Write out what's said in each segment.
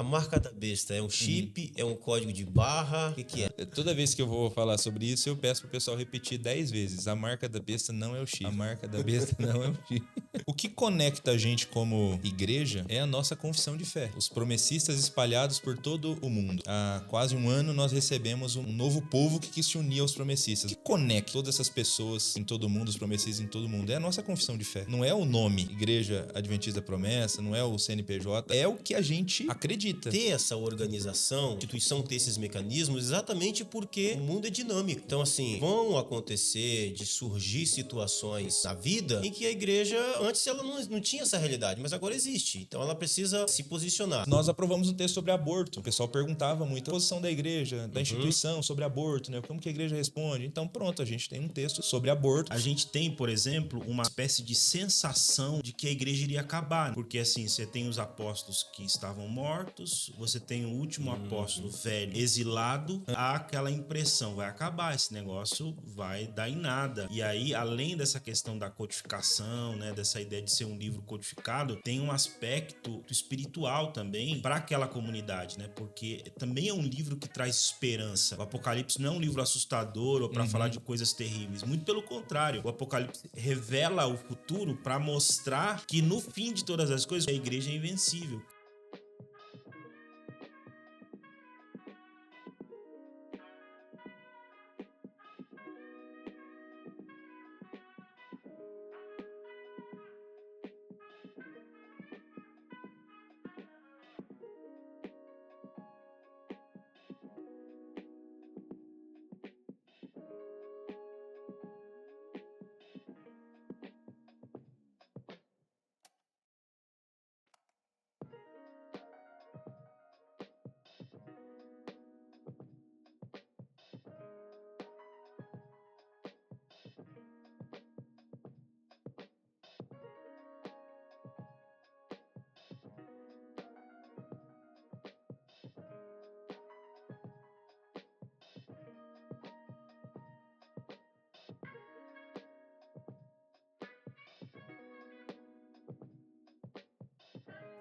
A marca da besta é um chip, é um código de barra, o que é? Toda vez que eu vou falar sobre isso, eu peço pro pessoal repetir 10 vezes. A marca da besta não é o chip. A marca da besta não é o chip. O que conecta a gente como igreja é a nossa confissão de fé. Os promessistas espalhados por todo o mundo. Há quase um ano nós recebemos um novo povo que quis se unir aos promessistas. O que conecta todas essas pessoas em todo o mundo, os promessistas em todo o mundo? É a nossa confissão de fé. Não é o nome Igreja Adventista da Promessa, não é o CNPJ, é o que a gente acredita. Ter essa organização, a instituição ter esses mecanismos, exatamente porque o mundo é dinâmico. Então, assim, vão acontecer de surgir situações na vida em que a igreja, antes ela não tinha essa realidade, mas agora existe. Então, ela precisa se posicionar. Nós aprovamos um texto sobre aborto. O pessoal perguntava muito a posição da igreja, da instituição sobre aborto, né? Como que a igreja responde? Então, pronto, a gente tem um texto sobre aborto. A gente tem, por exemplo, uma espécie de sensação de que a igreja iria acabar. Porque, assim, você tem os apóstolos que estavam mortos, você tem o último apóstolo velho exilado, há aquela impressão, vai acabar, esse negócio vai dar em nada. E aí, além dessa questão da codificação, né, dessa ideia de ser um livro codificado, tem um aspecto espiritual também para aquela comunidade, né? Porque também é um livro que traz esperança. O Apocalipse não é um livro assustador ou para falar de coisas terríveis, muito pelo contrário. O Apocalipse revela o futuro para mostrar que no fim de todas as coisas a igreja é invencível.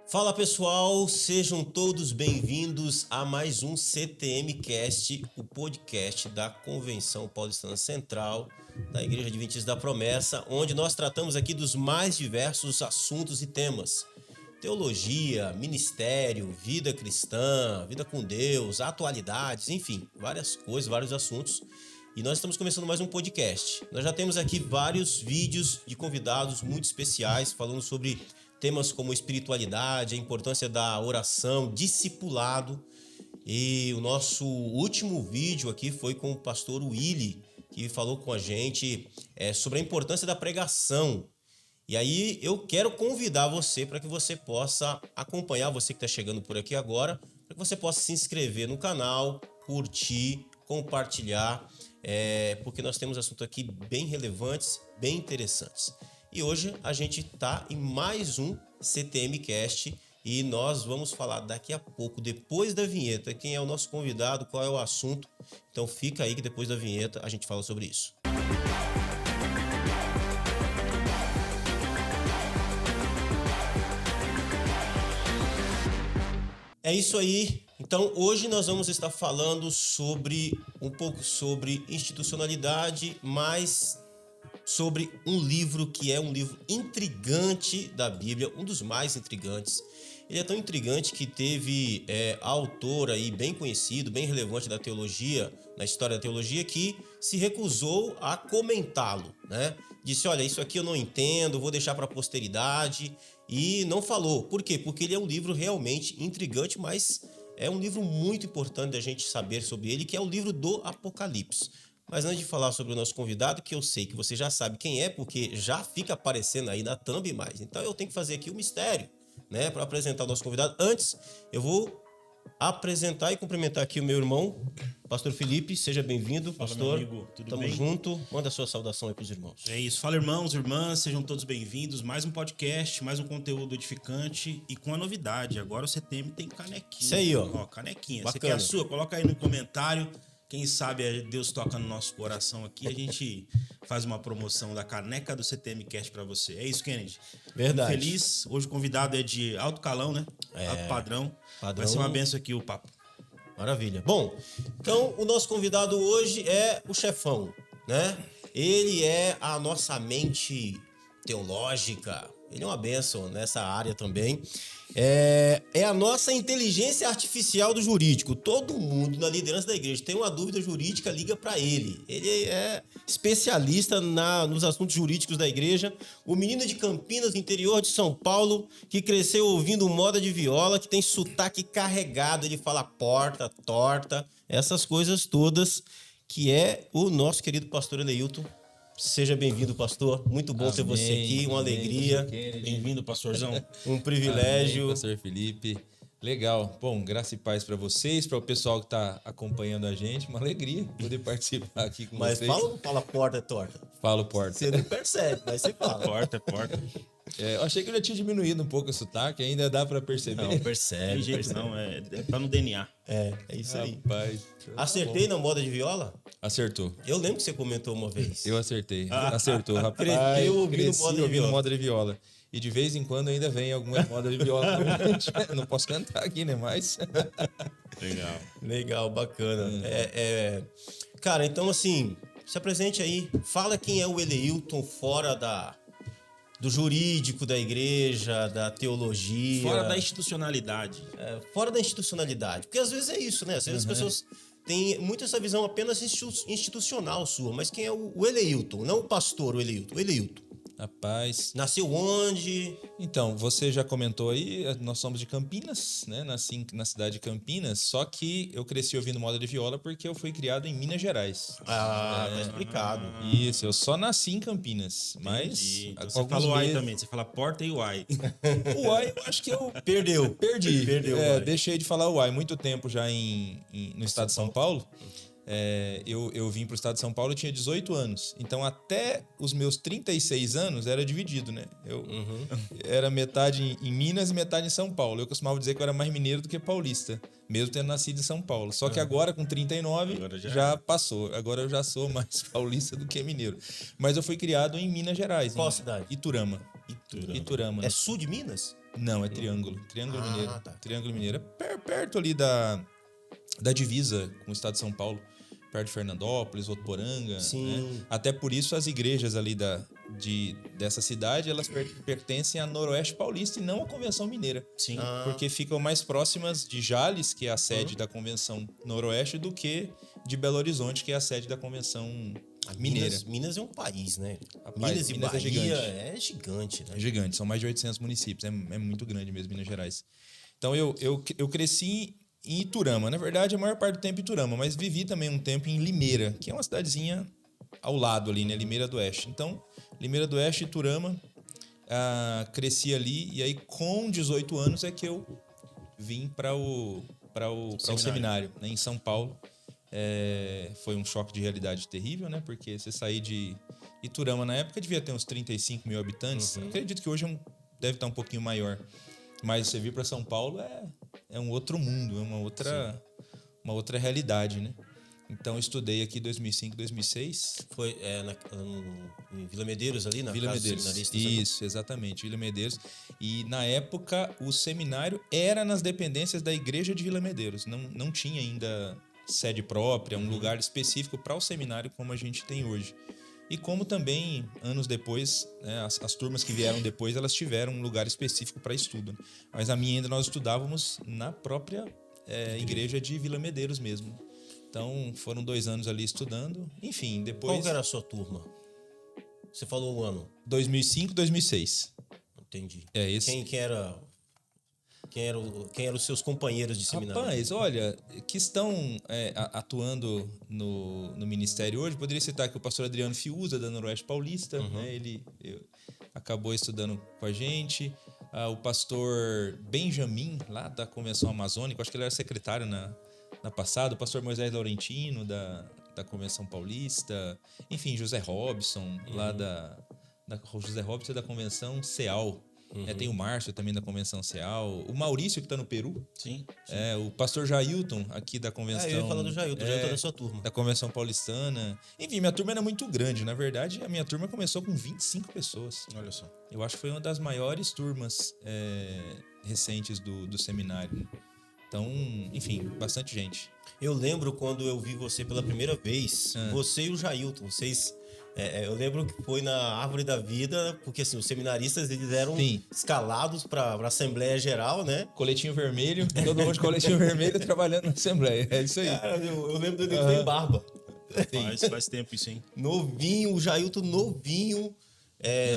Fala pessoal, sejam todos bem-vindos a mais um CTM Cast, o podcast da Convenção Paulistana Central da Igreja Adventista da Promessa, onde nós tratamos aqui dos mais diversos assuntos e temas. Teologia, ministério, vida cristã, vida com Deus, atualidades, enfim, várias coisas, vários assuntos. E nós estamos começando mais um podcast. Nós já temos aqui vários vídeos de convidados muito especiais falando sobre temas como espiritualidade, a importância da oração, discipulado. E o nosso último vídeo aqui foi com o pastor Willy, que falou com a gente sobre a importância da pregação. E aí eu quero convidar você para que você possa acompanhar, você que está chegando por aqui agora, para que você possa se inscrever no canal, curtir, compartilhar, porque nós temos assuntos aqui bem relevantes, bem interessantes. E hoje a gente está em mais um CTM Cast e nós vamos falar daqui a pouco, depois da vinheta, quem é o nosso convidado, qual é o assunto. Então fica aí que depois da vinheta a gente fala sobre isso. É isso aí. Então hoje nós vamos estar falando um pouco sobre institucionalidade, mas sobre um livro que é um livro intrigante da Bíblia, um dos mais intrigantes. Ele é tão intrigante que teve autor aí bem conhecido, bem relevante da teologia, na história da teologia, que se recusou a comentá-lo, né? Disse, olha, isso aqui eu não entendo, vou deixar para a posteridade, e não falou. Por quê? Porque ele é um livro realmente intrigante, mas é um livro muito importante da gente saber sobre ele, que é o livro do Apocalipse. Mas antes de falar sobre o nosso convidado, que eu sei que você já sabe quem é, porque já fica aparecendo aí na thumb mais. Então eu tenho que fazer aqui o mistério, né, para apresentar o nosso convidado. Antes, eu vou apresentar e cumprimentar aqui o meu irmão, pastor Felipe. Seja bem-vindo, pastor. Fala, meu amigo, tudo Tamo bem? junto. Manda a sua saudação aí pros irmãos. É isso. Fala, irmãos, irmãs, sejam todos bem-vindos. Mais um podcast, mais um conteúdo edificante e com a novidade. Agora o CTM tem canequinha. Isso aí, ó. Canequinha. Bacana. Você quer a sua? Coloca aí no comentário Quem sabe Deus toca no nosso coração aqui, a gente faz uma promoção da caneca do CTM Cast pra você. É isso, Kennedy? Verdade. Feliz. Hoje o convidado é de alto calão, né? Alto padrão. Vai ser uma benção aqui o papo. Maravilha. Bom, então o nosso convidado hoje é o chefão, né? Ele é a nossa mente teológica. Ele é uma bênção nessa área também. É a nossa inteligência artificial do jurídico. Todo mundo na liderança da igreja tem uma dúvida jurídica, liga para ele. Ele é especialista nos assuntos jurídicos da igreja. O menino de Campinas, interior de São Paulo, que cresceu ouvindo moda de viola, que tem sotaque carregado, ele fala porta, torta, essas coisas todas, que é o nosso querido pastor Eleilton. Seja bem-vindo, pastor. Muito bom ter você aqui, uma alegria. Bem-vindo, pastorzão. Um privilégio. Amém, pastor Felipe. Legal. Bom, graça e paz para vocês, para o pessoal que está acompanhando a gente. Uma alegria poder participar aqui com vocês. Mas fala ou não fala porta, torta? Falo porta. Você não percebe, mas você fala. Porta. Eu achei que eu já tinha diminuído um pouco o sotaque, ainda dá para perceber. Não, percebe. Tem jeito não, é tá no DNA. É isso aí. Rapaz. Acertei na moda de viola? Acertou. Eu lembro que você comentou uma vez. Eu acertei. Acertou, rapaz. Cresceu ouvindo moda de viola. E de vez em quando ainda vem alguma moda de viola. Não posso cantar aqui, né? Mas... Legal, bacana. Cara, então assim, se apresente aí. Fala quem é o Eleilton fora do jurídico da igreja, da teologia. Fora da institucionalidade. Fora da institucionalidade. Porque às vezes é isso, né? Às vezes as pessoas têm muito essa visão apenas institucional sua. Mas quem é o Eleilton? Não o pastor, o Eleilton. O Eleilton. Rapaz. Nasceu onde? Então, você já comentou aí, nós somos de Campinas, né? Nasci na cidade de Campinas, só que eu cresci ouvindo moda de viola porque eu fui criado em Minas Gerais. Tá explicado. Isso, eu só nasci em Campinas, mas... Então, você fala o ai também, você fala porta e o ai. O ai, eu acho que eu Perdeu. perdi. Perdeu o ai. Deixei de falar o ai muito tempo já no estado de São Paulo. Eu vim para o estado de São Paulo, eu tinha 18 anos. Então, até os meus 36 anos, era dividido, né? Eu era metade em Minas e metade em São Paulo. Eu costumava dizer que eu era mais mineiro do que paulista, mesmo tendo nascido em São Paulo. Só que agora, com 39, já passou. Agora eu já sou mais paulista do que mineiro. Mas eu fui criado em Minas Gerais. Qual cidade? Iturama. É sul de Minas? Não, é Triângulo. Triângulo Mineiro. Tá. Triângulo Mineiro. É perto ali da divisa com o estado de São Paulo, perto de Fernandópolis, Votuporanga. Sim. Né? Até por isso as igrejas ali dessa cidade, elas pertencem a Noroeste Paulista e não à Convenção Mineira. Sim. Porque ficam mais próximas de Jales, que é a sede da Convenção Noroeste, do que de Belo Horizonte, que é a sede da Convenção Mineira. Minas é um país, né? Rapaz, Minas é e gigante. Bahia é gigante, né? É gigante, são mais de 800 municípios, é muito grande mesmo Minas Gerais. Então eu cresci em Iturama, na verdade a maior parte do tempo em Iturama, mas vivi também um tempo em Limeira, que é uma cidadezinha ao lado ali, né? Limeira do Oeste. Então, Limeira do Oeste, Iturama, cresci ali e aí com 18 anos é que eu vim para o seminário, né? Em São Paulo. Foi um choque de realidade terrível, né? Porque você sair de Iturama na época devia ter uns 35 mil habitantes. Eu acredito que hoje deve estar um pouquinho maior. Mas você vir para São Paulo é um outro mundo, é uma outra realidade, né? Então, eu estudei aqui em 2005, 2006. Foi em Vila Medeiros ali, na Vila casa Medeiros. dos seminaristas? Isso, exatamente, Vila Medeiros. E, na época, o seminário era nas dependências da igreja de Vila Medeiros. Não tinha ainda sede própria, um lugar específico para o seminário como a gente tem hoje. E como também, anos depois, né, as turmas que vieram depois, elas tiveram um lugar específico para estudo. Mas a minha ainda nós estudávamos na própria igreja de Vila Medeiros mesmo. Então, foram 2 anos ali estudando. Enfim, depois... Qual que era a sua turma? Você falou o ano. 2005, 2006. Entendi. Esse... Quem eram os seus companheiros de seminário? Rapaz, olha, que estão atuando no ministério hoje, poderia citar aqui o pastor Adriano Fiuza, da Noroeste Paulista, né? Ele acabou estudando com a gente. O pastor Benjamin, lá da Convenção Amazônica, acho que ele era secretário na passada. O pastor Moisés Laurentino, da Convenção Paulista. Enfim, José Robson, lá José Robson da Convenção CEAL. Tem o Márcio também da Convenção Ceal. O Maurício, que tá no Peru. Sim. O pastor Jailton, aqui da Convenção. Eu ia falar do Jailton, o Jailton é da sua turma. Da Convenção Paulistana. Enfim, minha turma era muito grande. Na verdade, a minha turma começou com 25 pessoas. Olha só. Eu acho que foi uma das maiores turmas recentes do seminário, né? Então, enfim, bastante gente. Eu lembro quando eu vi você pela primeira vez, você e o Jailton, vocês... eu lembro que foi na Árvore da Vida, porque assim, os seminaristas eles eram escalados para a Assembleia Geral, né? Coletinho vermelho, todo mundo de coletinho vermelho trabalhando na Assembleia, é isso aí. Cara, eu lembro dele sem barba. Faz tempo isso, hein? Novinho, o Jailton novinho,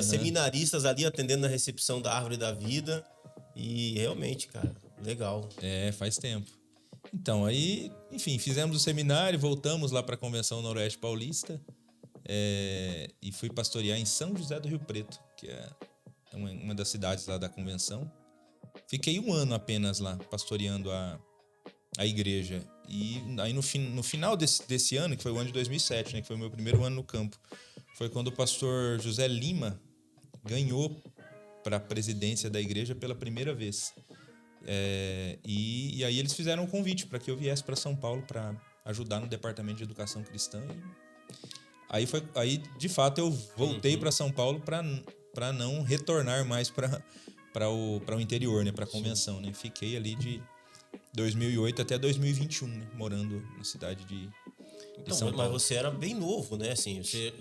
seminaristas ali atendendo na recepção da Árvore da Vida. E realmente, cara, legal. Faz tempo. Então, aí, enfim, fizemos o seminário, voltamos lá para a Convenção Noroeste Paulista e fui pastorear em São José do Rio Preto, que é uma das cidades lá da Convenção. Fiquei 1 ano apenas lá, pastoreando a igreja. E aí no final desse ano, que foi o ano de 2007, né, que foi o meu primeiro ano no campo, foi quando o pastor José Lima ganhou para a presidência da igreja pela primeira vez. E aí eles fizeram um convite para que eu viesse para São Paulo para ajudar no departamento de educação cristã. E aí de fato eu voltei para São Paulo para não retornar mais para o interior, né, para a convenção, né? Fiquei ali de 2008 até 2021, né, morando na cidade de São Paulo. Mas você era bem novo, né? Assim, você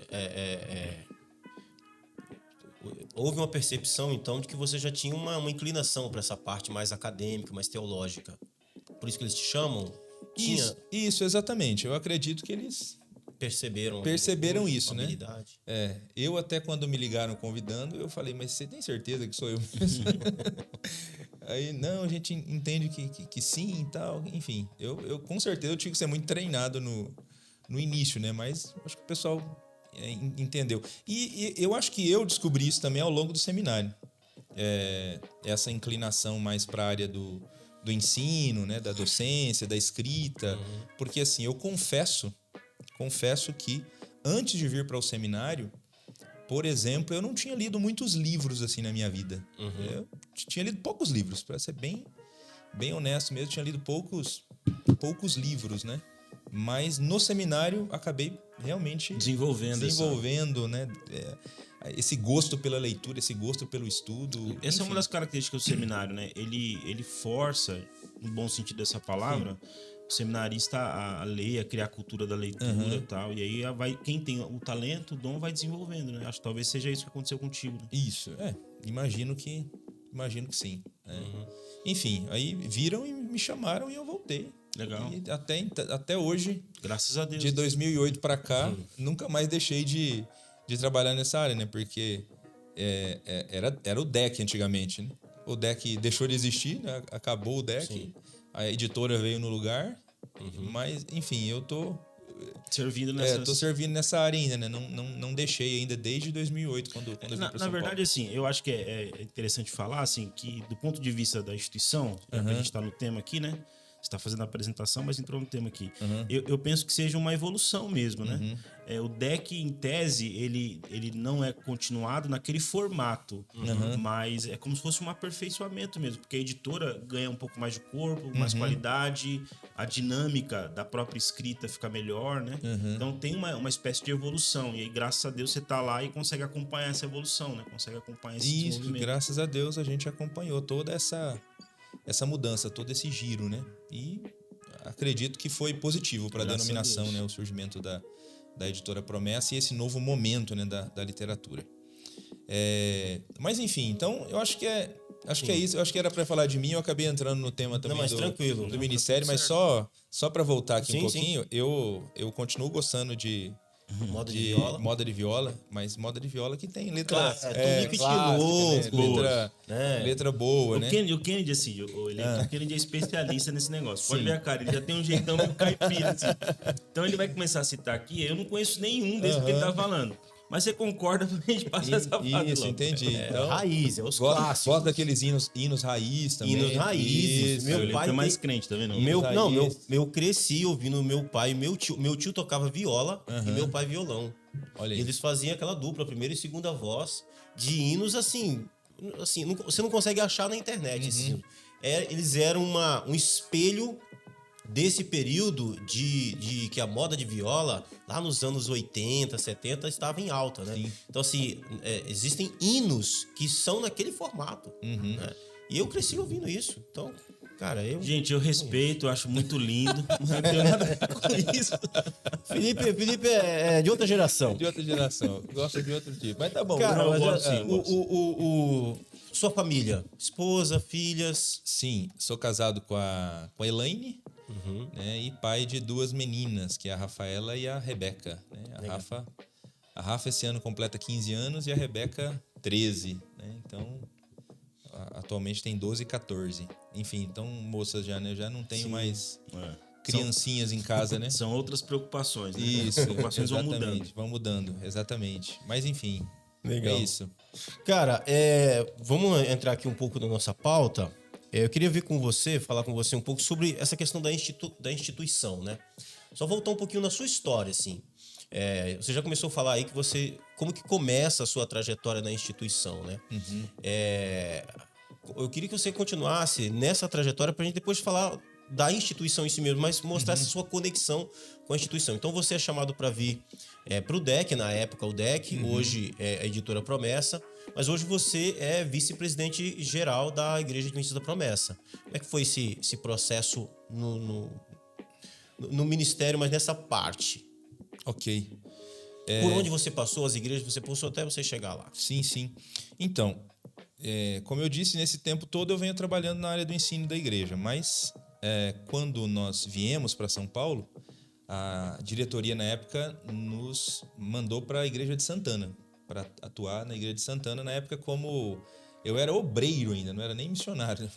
houve uma percepção, então, de que você já tinha uma inclinação para essa parte mais acadêmica, mais teológica. Por isso que eles te chamam? Isso, exatamente. Eu acredito que eles perceberam isso, né? Eu até quando me ligaram convidando, eu falei, mas você tem certeza que sou eu mesmo? Aí, não, a gente entende que sim e tal. Enfim, eu com certeza eu tinha que ser muito treinado no início, né? Mas acho que o pessoal entendeu. E eu acho que eu descobri isso também ao longo do seminário. Essa inclinação mais para a área do ensino, né? Da docência, da escrita. Porque assim, eu confesso que antes de vir para o seminário, por exemplo, eu não tinha lido muitos livros assim na minha vida. Eu tinha lido poucos livros, para ser bem honesto mesmo, tinha lido poucos livros, né? Mas no seminário acabei realmente desenvolvendo, né? Esse gosto pela leitura, esse gosto pelo estudo. Essa é uma das características do seminário, né? Ele força, no bom sentido dessa palavra, o seminarista a ler, a criar a cultura da leitura e tal. E aí quem tem o talento, o dom, vai desenvolvendo, né? Acho que talvez seja isso que aconteceu contigo. Né? Isso, imagino que sim. Enfim, aí viram e me chamaram e eu voltei. Legal. E até hoje, graças a Deus, de 2008 para cá, nunca mais deixei de trabalhar nessa área, né? Porque era o DEC antigamente, né? O DEC deixou de existir, né? Acabou o DEC. Sim. A editora veio no lugar, mas, enfim, eu tô servindo nessa área ainda, né? Não deixei ainda desde 2008, quando eu vim para São Paulo. Na verdade, assim, eu acho que é interessante falar, assim, que do ponto de vista da instituição, a gente está no tema aqui, né? Você está fazendo a apresentação, mas entrou no tema aqui. Eu penso que seja uma evolução mesmo, né? O DEC, em tese, ele não é continuado naquele formato, mas é como se fosse um aperfeiçoamento mesmo, porque a editora ganha um pouco mais de corpo, mais qualidade, a dinâmica da própria escrita fica melhor, né? Então tem uma espécie de evolução, e aí, graças a Deus, você está lá e consegue acompanhar essa evolução, né? Consegue acompanhar esse desenvolvimento. Graças a Deus, a gente acompanhou toda essa mudança, todo esse giro, né? E acredito que foi positivo para a denominação, né? O surgimento da editora Promessa e esse novo momento, né? da literatura. Mas enfim, então eu acho que é isso. Eu acho que era para falar de mim, eu acabei entrando no tema também do ministério, mas só para voltar aqui um pouquinho, eu continuo gostando de moda de viola, mas moda de viola que tem letra letra boa, né? O Kennedy, assim, o Kennedy é especialista nesse negócio. Pode ver a cara, ele já tem um jeitão meio caipira, assim. Então ele vai começar a citar aqui, eu não conheço nenhum desses que ele tá falando. Mas você concorda pra gente passar essa parte? Isso, entendi. Então, raiz, os clássicos. Gosto daqueles hinos raiz também. Hinos raiz. Meu pai é mais crente, tá vendo? Eu cresci ouvindo meu pai e meu tio. Meu tio tocava viola e meu pai violão. Olha aí. Eles faziam aquela dupla, primeira e segunda voz, de hinos assim, assim, você não consegue achar na internet esses hinos. Eles eram um espelho desse período de que a moda de viola, lá nos anos 80, 70, estava em alta, né? Sim. Então, assim, existem hinos que são naquele formato, né? E eu cresci ouvindo isso. Então, cara, Gente, eu respeito, acho muito lindo, mas não tenho nada a ver com isso. Felipe é de outra geração. De outra geração. Gosta de outro tipo. Mas tá bom. Cara, eu mas gosto sim, sua família, esposa, filhas... Sim, sou casado com a Elaine, né, e pai de 2 meninas, que é a Rafaela e a Rebeca. Né? A Rafa esse ano completa 15 anos e a Rebeca 13. Né? Então, atualmente tem 12 e 14. Enfim, então, moças já, né? Eu já não tenho mais criancinhas em casa, né? São outras preocupações, né? Isso, As preocupações vão exatamente, mudando. vão mudando, exatamente. Mas enfim, Legal. é isso. Cara, vamos entrar aqui um pouco na nossa pauta. Eu queria falar com você um pouco sobre essa questão da instituição, né? Só voltar um pouquinho na sua história, assim. Você já começou a falar aí como que começa a sua trajetória na instituição, né? Eu queria que você continuasse nessa trajetória para a gente depois falar da instituição em si mesmo, mas mostrasse a sua conexão com a instituição. Então você é chamado para vir para o DEC, na época o DEC, hoje é a Editora Promessa, mas hoje você é vice-presidente geral da Igreja Adventista da Promessa. Como é que foi esse processo no ministério, mas nessa parte? Ok. Por onde você passou, as igrejas você passou até você chegar lá? Sim, sim. Então, como eu disse, nesse tempo todo eu venho trabalhando na área do ensino da igreja, mas quando nós viemos para São Paulo, a diretoria na época nos mandou para a Igreja de Santana, para atuar na Igreja de Santana, na época como... Eu era obreiro ainda, não era nem missionário, né?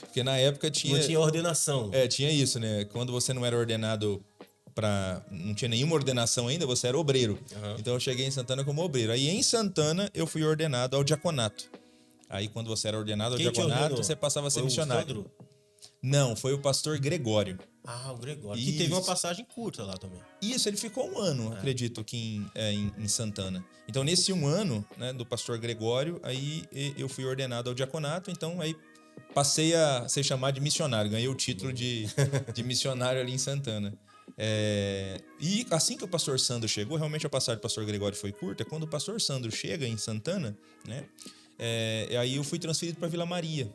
Porque na época tinha... Não tinha ordenação. Tinha isso, né? Quando você não era ordenado não tinha nenhuma ordenação ainda, você era obreiro. Então eu cheguei em Santana como obreiro. Aí em Santana eu fui ordenado ao diaconato. Aí quando você era ordenado ao diaconato, você passava a ser missionário. Não, foi o pastor Gregório. Ah, o Gregório. Que teve uma passagem curta lá também. Isso, ele ficou 1 ano, acredito, que em Santana. Então, nesse 1 ano, né, do pastor Gregório, aí eu fui ordenado ao diaconato, então aí passei a ser chamado de missionário. Ganhei o título de missionário ali em Santana. E assim que o pastor Sandro chegou, realmente a passagem do pastor Gregório foi curta. Quando o pastor Sandro chega em Santana, né, aí eu fui transferido para Vila Maria.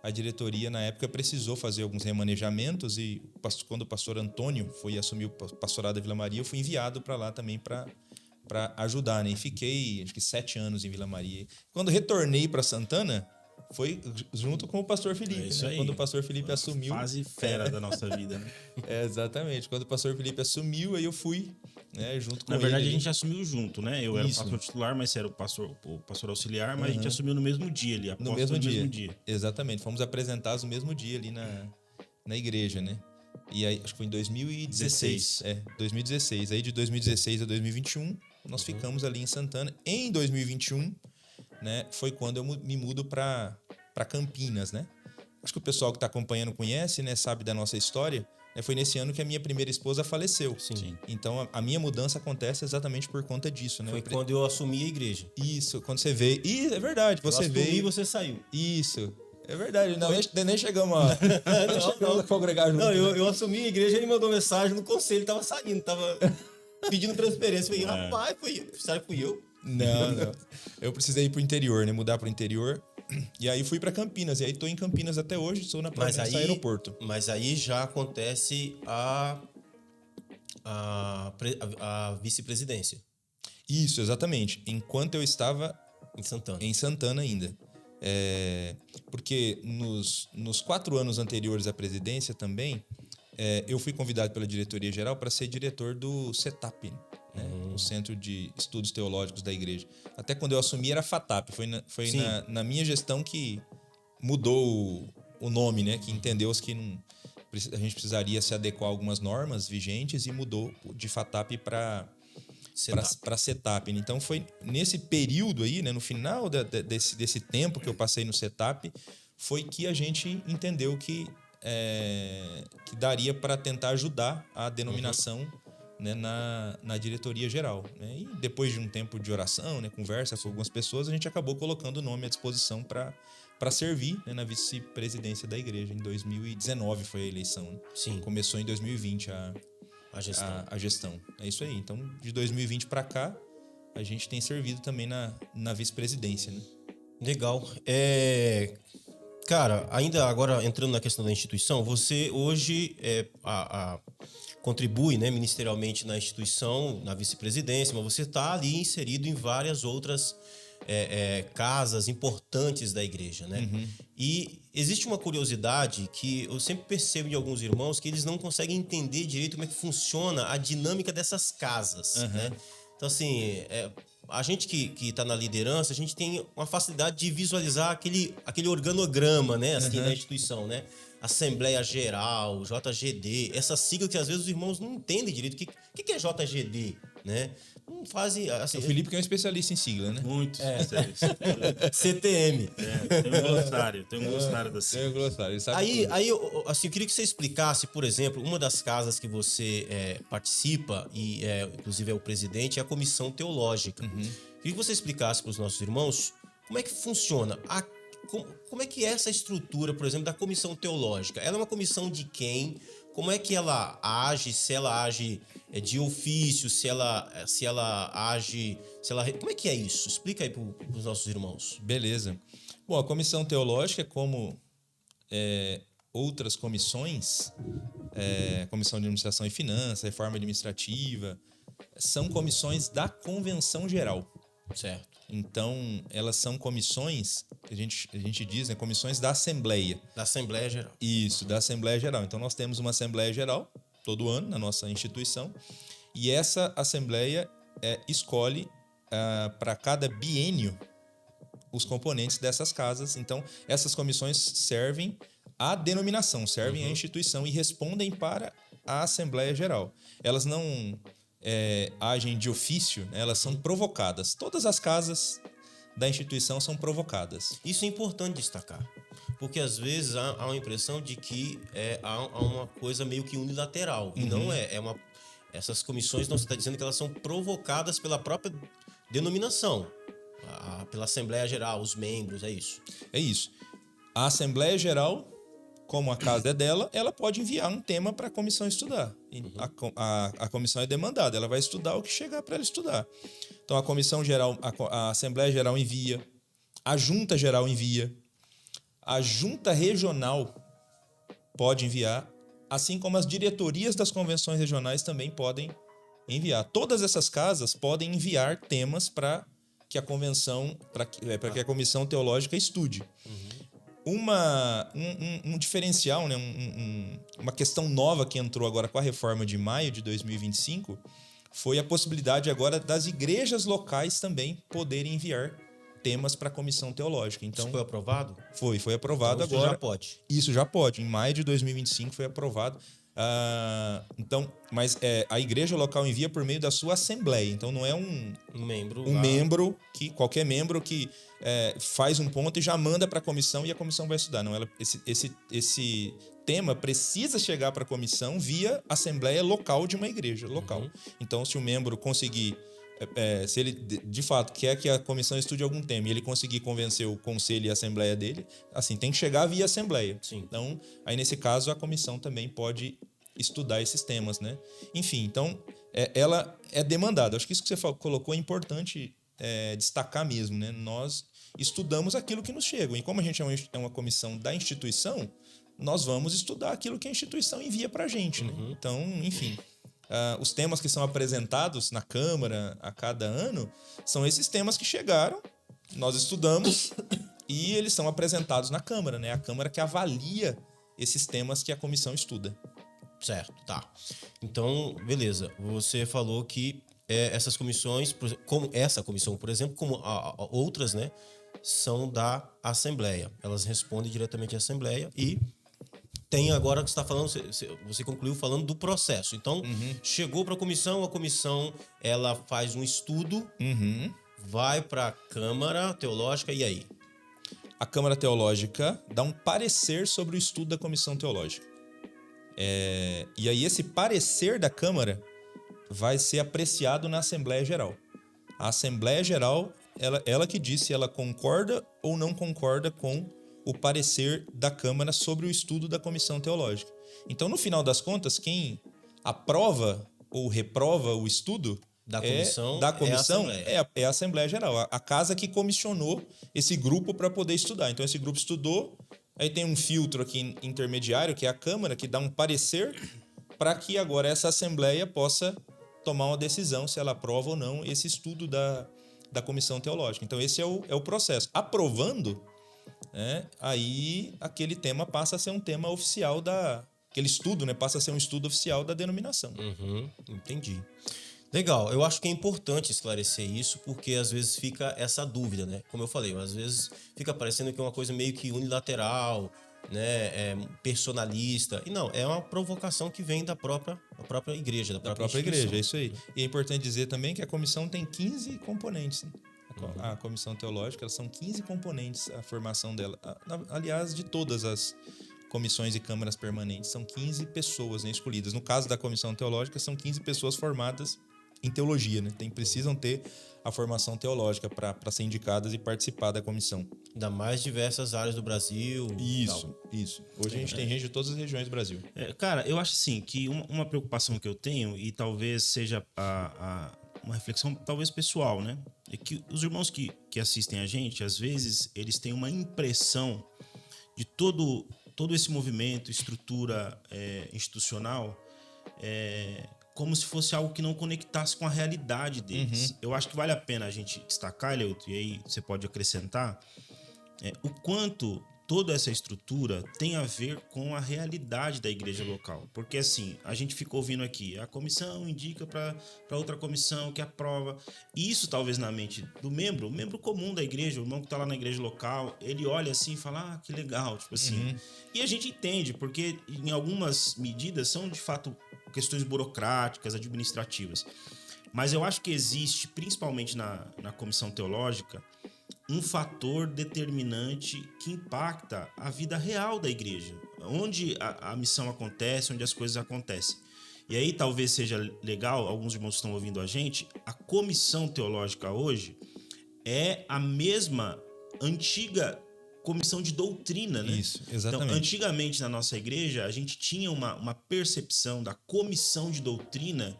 A diretoria, na época, precisou fazer alguns remanejamentos e quando o pastor Antônio foi assumir o pastorado da Vila Maria, eu fui enviado para lá também para ajudar, né? E fiquei, acho que 7 anos em Vila Maria. Quando retornei para Santana, foi junto com o pastor Felipe. Isso né? aí. Quando o pastor Felipe assumiu... Fase fera da nossa vida, né? Exatamente. Quando o pastor Felipe assumiu, aí eu fui, né, junto com ele. Na verdade, ali. a gente assumiu junto, né? Eu era o pastor titular, mas você era o pastor auxiliar, mas a gente assumiu no mesmo dia ali, No mesmo dia. Exatamente. Fomos apresentados no mesmo dia ali na igreja, né? E aí, acho que foi em 2016. 2016. Aí de 2016 a 2021, nós ficamos ali em Santana. Em 2021, né, foi quando eu me mudo para Campinas, né? Acho que o pessoal que está acompanhando conhece, né? Sabe da nossa história. Foi nesse ano que a minha primeira esposa faleceu. Sim. Então, a minha mudança acontece exatamente por conta disso, né? Foi quando eu assumi a igreja. Isso, quando você veio... E é verdade, você veio... E você saiu. Isso, é verdade. Não, nem chegamos a... não. a congregar junto. Não, eu assumi a igreja, ele mandou mensagem no conselho, tava saindo, tava pedindo transferência. Eu falei, rapaz, será que fui eu? Não. Eu precisei ir pro interior, né? Mudar pro interior. E aí fui para Campinas. E aí tô em Campinas até hoje, sou na Promessa Aeroporto. Mas aí já acontece a vice-presidência. Isso, exatamente. Enquanto eu estava em Santana ainda. Porque nos 4 anos anteriores à presidência também, eu fui convidado pela diretoria geral para ser diretor do CETAP, né? O Centro de Estudos Teológicos da Igreja. Até quando eu assumi era FATAP. Foi na minha gestão que mudou o nome, né? Que entendeu-se que a gente precisaria se adequar a algumas normas vigentes e mudou de FATAP para CETAP. Então foi nesse período aí, né? No final desse tempo que eu passei no CETAP, foi que a gente entendeu que daria para tentar ajudar a denominação né, na diretoria geral, né? E depois de um tempo de oração, né, conversa com algumas pessoas, a gente acabou colocando o nome à disposição para servir, né, na vice-presidência da igreja. Em 2019 foi a eleição, né? Sim. Começou em 2020 a gestão. É isso aí. Então, de 2020 para cá, a gente tem servido também na vice-presidência, né? Legal. Cara, ainda agora entrando na questão da instituição, você hoje contribui, né, ministerialmente na instituição, na vice-presidência, mas você está ali inserido em várias outras casas importantes da igreja, né? Uhum. E existe uma curiosidade que eu sempre percebo de alguns irmãos que eles não conseguem entender direito como é que funciona a dinâmica dessas casas, né? Então, assim, a gente que está na liderança, a gente tem uma facilidade de visualizar aquele organograma, né? Assim, da instituição, né? Assembleia Geral, JGD, essa sigla que às vezes os irmãos não entendem direito. O que é JGD, né? Não fazem... Assim, O Felipe que é um especialista em sigla, né? Muito. CTM. Tem um glossário da Tem um glossário, ele sabe Aí, tudo. assim, eu queria que você explicasse, por exemplo, uma das casas que você participa, e inclusive é o presidente, é a Comissão Teológica. Queria que você explicasse para os nossos irmãos como é que funciona, como é que é essa estrutura, por exemplo, da Comissão Teológica. Ela é uma comissão de quem? Como é que ela age? Se ela age de ofício, se ela age... Como é que é isso? Explica aí para os nossos irmãos. Beleza. Bom, a Comissão Teológica, como outras comissões, Comissão de Administração e Finanças, Reforma Administrativa, são comissões da Convenção Geral. Certo. Então, elas são comissões, que a gente diz, né, comissões da Assembleia. Da Assembleia Geral. Isso, da Assembleia Geral. Então, nós temos uma Assembleia Geral todo ano na nossa instituição, e essa Assembleia escolhe para cada biênio os componentes dessas casas. Então, essas comissões servem à denominação, servem à instituição e respondem para a Assembleia Geral. Elas não agem de ofício, né? Elas são provocadas. Todas as casas da instituição são provocadas. Isso é importante destacar, porque às vezes há uma impressão de que há uma coisa meio que unilateral, e não essas comissões, não, você está dizendo que elas são provocadas pela própria denominação, pela Assembleia Geral, os membros, é isso? É isso. A Assembleia Geral, como a casa é dela, ela pode enviar um tema para a comissão estudar. A comissão é demandada, ela vai estudar o que chegar para ela estudar. Então, a comissão geral, a Assembleia Geral envia, a Junta Geral envia, a Junta Regional pode enviar, assim como as diretorias das convenções regionais também podem enviar. Todas essas casas podem enviar temas para que a convenção, para que a comissão teológica estude. Um diferencial, né, uma questão nova que entrou agora com a reforma de maio de 2025 foi a possibilidade agora das igrejas locais também poderem enviar temas para a comissão teológica. Então, isso foi aprovado? Foi aprovado então, agora. Já pode. Isso já pode. Em maio de 2025 foi aprovado. Então, mas a igreja local envia por meio da sua assembleia. Então não é um membro qualquer membro que faz um ponto e já manda para a comissão e a comissão vai estudar. Não, esse tema precisa chegar para a comissão via assembleia local de uma igreja local. Então, se o membro conseguir, se ele de fato quer que a comissão estude algum tema e ele conseguir convencer o conselho e a assembleia dele, assim, tem que chegar via assembleia. Sim. Então, aí nesse caso, a comissão também pode estudar esses temas, né? Enfim, então, ela é demandada. Acho que isso que você colocou é importante destacar mesmo, né? Nós estudamos aquilo que nos chega. E como a gente é uma comissão da instituição, nós vamos estudar aquilo que a instituição envia para a gente, né? Então, enfim... os temas que são apresentados na Câmara a cada ano são esses temas que chegaram, nós estudamos e eles são apresentados na Câmara, né? A Câmara que avalia esses temas que a comissão estuda. Certo, tá. Então, beleza. Você falou que essas comissões, como essa comissão, por exemplo, como outras, né, são da Assembleia. Elas respondem diretamente à Assembleia e tem agora que você está falando, você concluiu falando do processo. Então, chegou para a comissão ela faz um estudo, vai para a Câmara Teológica, e aí? A Câmara Teológica dá um parecer sobre o estudo da Comissão Teológica. E aí esse parecer da Câmara vai ser apreciado na Assembleia Geral. A Assembleia Geral, ela que diz se ela concorda ou não concorda com o parecer da Câmara sobre o estudo da Comissão Teológica. Então, no final das contas, quem aprova ou reprova o estudo Da comissão é a Assembleia Geral, a casa que comissionou esse grupo para poder estudar. Então, esse grupo estudou, aí tem um filtro aqui intermediário, que é a Câmara, que dá um parecer para que agora essa Assembleia possa tomar uma decisão se ela aprova ou não esse estudo da Comissão Teológica. Então, esse é o processo. Aprovando, né, aí aquele tema passa a ser um tema oficial aquele estudo, né, passa a ser um estudo oficial da denominação. Entendi. Legal, eu acho que é importante esclarecer isso, porque às vezes fica essa dúvida, né? Como eu falei, às vezes fica parecendo que é uma coisa meio que unilateral, né? Personalista. E não, é uma provocação que vem da própria igreja, da própria igreja, é isso aí. E é importante dizer também que a comissão tem 15 componentes. Né? A comissão teológica, são 15 componentes a formação dela. Aliás, de todas as comissões e câmaras permanentes, são 15 pessoas, né, escolhidas. No caso da comissão teológica, são 15 pessoas formadas em teologia, né? Precisam ter a formação teológica para ser indicadas e participar da comissão. Da mais diversas áreas do Brasil. Isso. Hoje a gente tem gente de todas as regiões do Brasil. Cara, eu acho assim que uma preocupação que eu tenho, e talvez seja uma reflexão talvez pessoal, né? É que os irmãos que assistem a gente, às vezes, eles têm uma impressão de todo esse movimento, estrutura institucional, como se fosse algo que não conectasse com a realidade deles. Eu acho que vale a pena a gente destacar, Leuto, e aí você pode acrescentar, o quanto toda essa estrutura tem a ver com a realidade da igreja local. Porque assim, a gente fica ouvindo aqui, a comissão indica para outra comissão que aprova. E isso talvez na mente do membro, o membro comum da igreja, o irmão que está lá na igreja local, ele olha assim e fala, que legal, tipo assim. E a gente entende, porque em algumas medidas são de fato questões burocráticas, administrativas. Mas eu acho que existe, principalmente na comissão teológica, um fator determinante que impacta a vida real da igreja, onde a missão acontece, onde as coisas acontecem. E aí talvez seja legal, alguns irmãos estão ouvindo a gente, a comissão teológica hoje é a mesma antiga comissão de doutrina, né? Isso, exatamente. Então, antigamente na nossa igreja, a gente tinha uma percepção da comissão de doutrina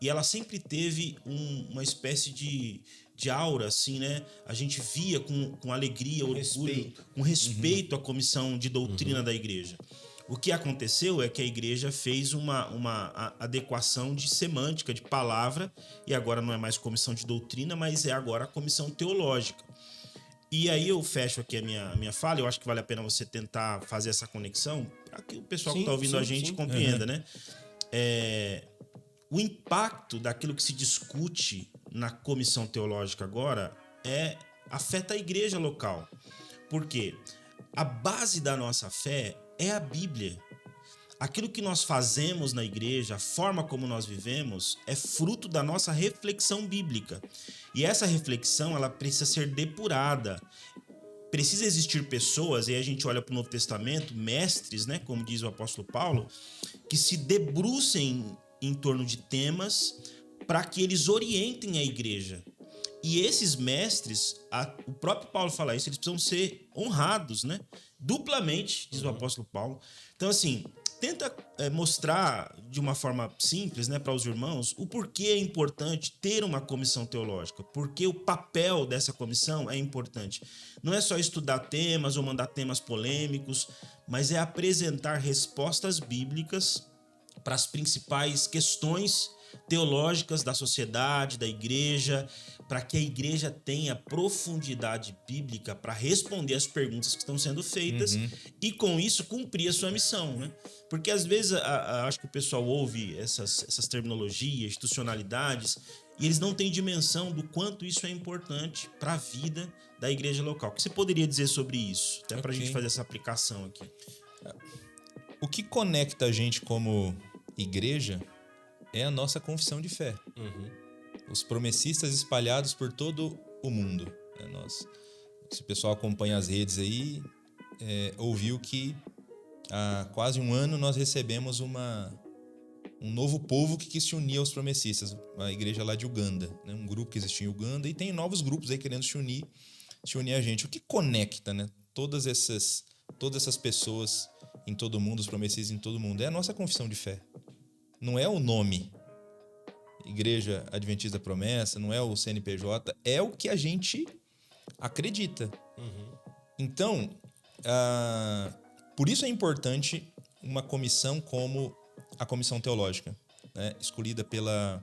e ela sempre teve uma espécie de aura, assim, né? A gente via com alegria, orgulho, com respeito à comissão de doutrina da igreja. O que aconteceu é que a igreja fez uma adequação de semântica, de palavra, e agora não é mais comissão de doutrina, mas é agora a comissão teológica. E aí eu fecho aqui a minha fala, eu acho que vale a pena você tentar fazer essa conexão para que o pessoal que está ouvindo a gente compreenda, né? O impacto daquilo que se discute na comissão teológica agora afeta a igreja local. Por quê? A base da nossa fé é a Bíblia. Aquilo que nós fazemos na igreja, a forma como nós vivemos, é fruto da nossa reflexão bíblica. E essa reflexão, ela precisa ser depurada. Precisa existir pessoas, e aí a gente olha para o Novo Testamento, mestres, né, como diz o apóstolo Paulo, que se debrucem em torno de temas para que eles orientem a igreja. E esses mestres, o próprio Paulo fala isso, eles precisam ser honrados, né? Duplamente, diz o apóstolo Paulo. Então, assim, tenta mostrar de uma forma simples, né, para os irmãos o porquê é importante ter uma comissão teológica, porque o papel dessa comissão é importante. Não é só estudar temas ou mandar temas polêmicos, mas é apresentar respostas bíblicas para as principais questões teológicas da sociedade, da igreja, para que a igreja tenha profundidade bíblica para responder as perguntas que estão sendo feitas e, com isso, cumprir a sua missão, né? Porque, às vezes, acho que o pessoal ouve essas terminologias, institucionalidades, e eles não têm dimensão do quanto isso é importante para a vida da igreja local. O que você poderia dizer sobre isso? Até para a gente fazer essa aplicação aqui. O que conecta a gente como igreja é a nossa confissão de fé. Os promessistas espalhados por todo o mundo. Se o pessoal acompanha as redes aí, ouviu que há quase um ano nós recebemos uma um novo povo que quis se unir aos progressistas, a igreja lá de Uganda, né? Um grupo que existia em Uganda, e tem novos grupos aí querendo se unir a gente. O que conecta, né, todas essas pessoas em todo o mundo, os progressistas em todo o mundo? É a nossa confissão de fé. Não é o nome, Igreja Adventista da Promessa, não é o CNPJ, é o que a gente acredita. Então, por isso é importante uma comissão como a Comissão Teológica, né, escolhida pela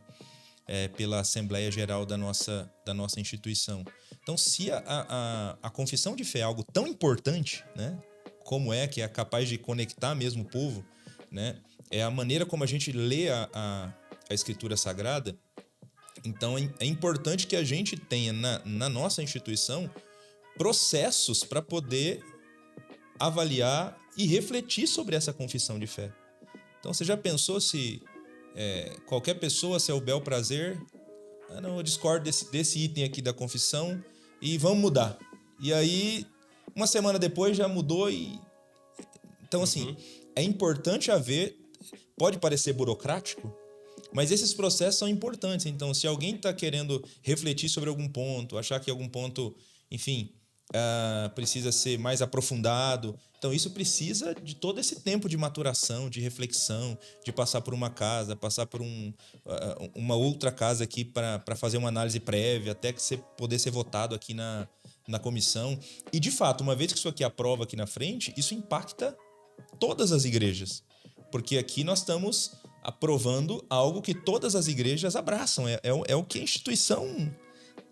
Assembleia Geral da nossa instituição. Então, se a confissão de fé é algo tão importante, né, como que é capaz de conectar mesmo o povo, né, é a maneira como a gente lê a Escritura Sagrada. Então, é importante que a gente tenha na nossa instituição processos para poder avaliar e refletir sobre essa confissão de fé. Então, você já pensou se qualquer pessoa, se é o bel prazer, eu discordo desse item aqui da confissão e vamos mudar. E aí, uma semana depois já mudou e... Então, assim, é importante haver... Pode parecer burocrático, mas esses processos são importantes. Então, se alguém está querendo refletir sobre algum ponto, achar que algum ponto, enfim, precisa ser mais aprofundado, então isso precisa de todo esse tempo de maturação, de reflexão, de passar por uma casa, passar por uma outra casa aqui para fazer uma análise prévia, até que você poder ser votado aqui na comissão. E, de fato, uma vez que isso aqui aprova aqui na frente, isso impacta todas as igrejas. Porque aqui nós estamos aprovando algo que todas as igrejas abraçam. É o que a instituição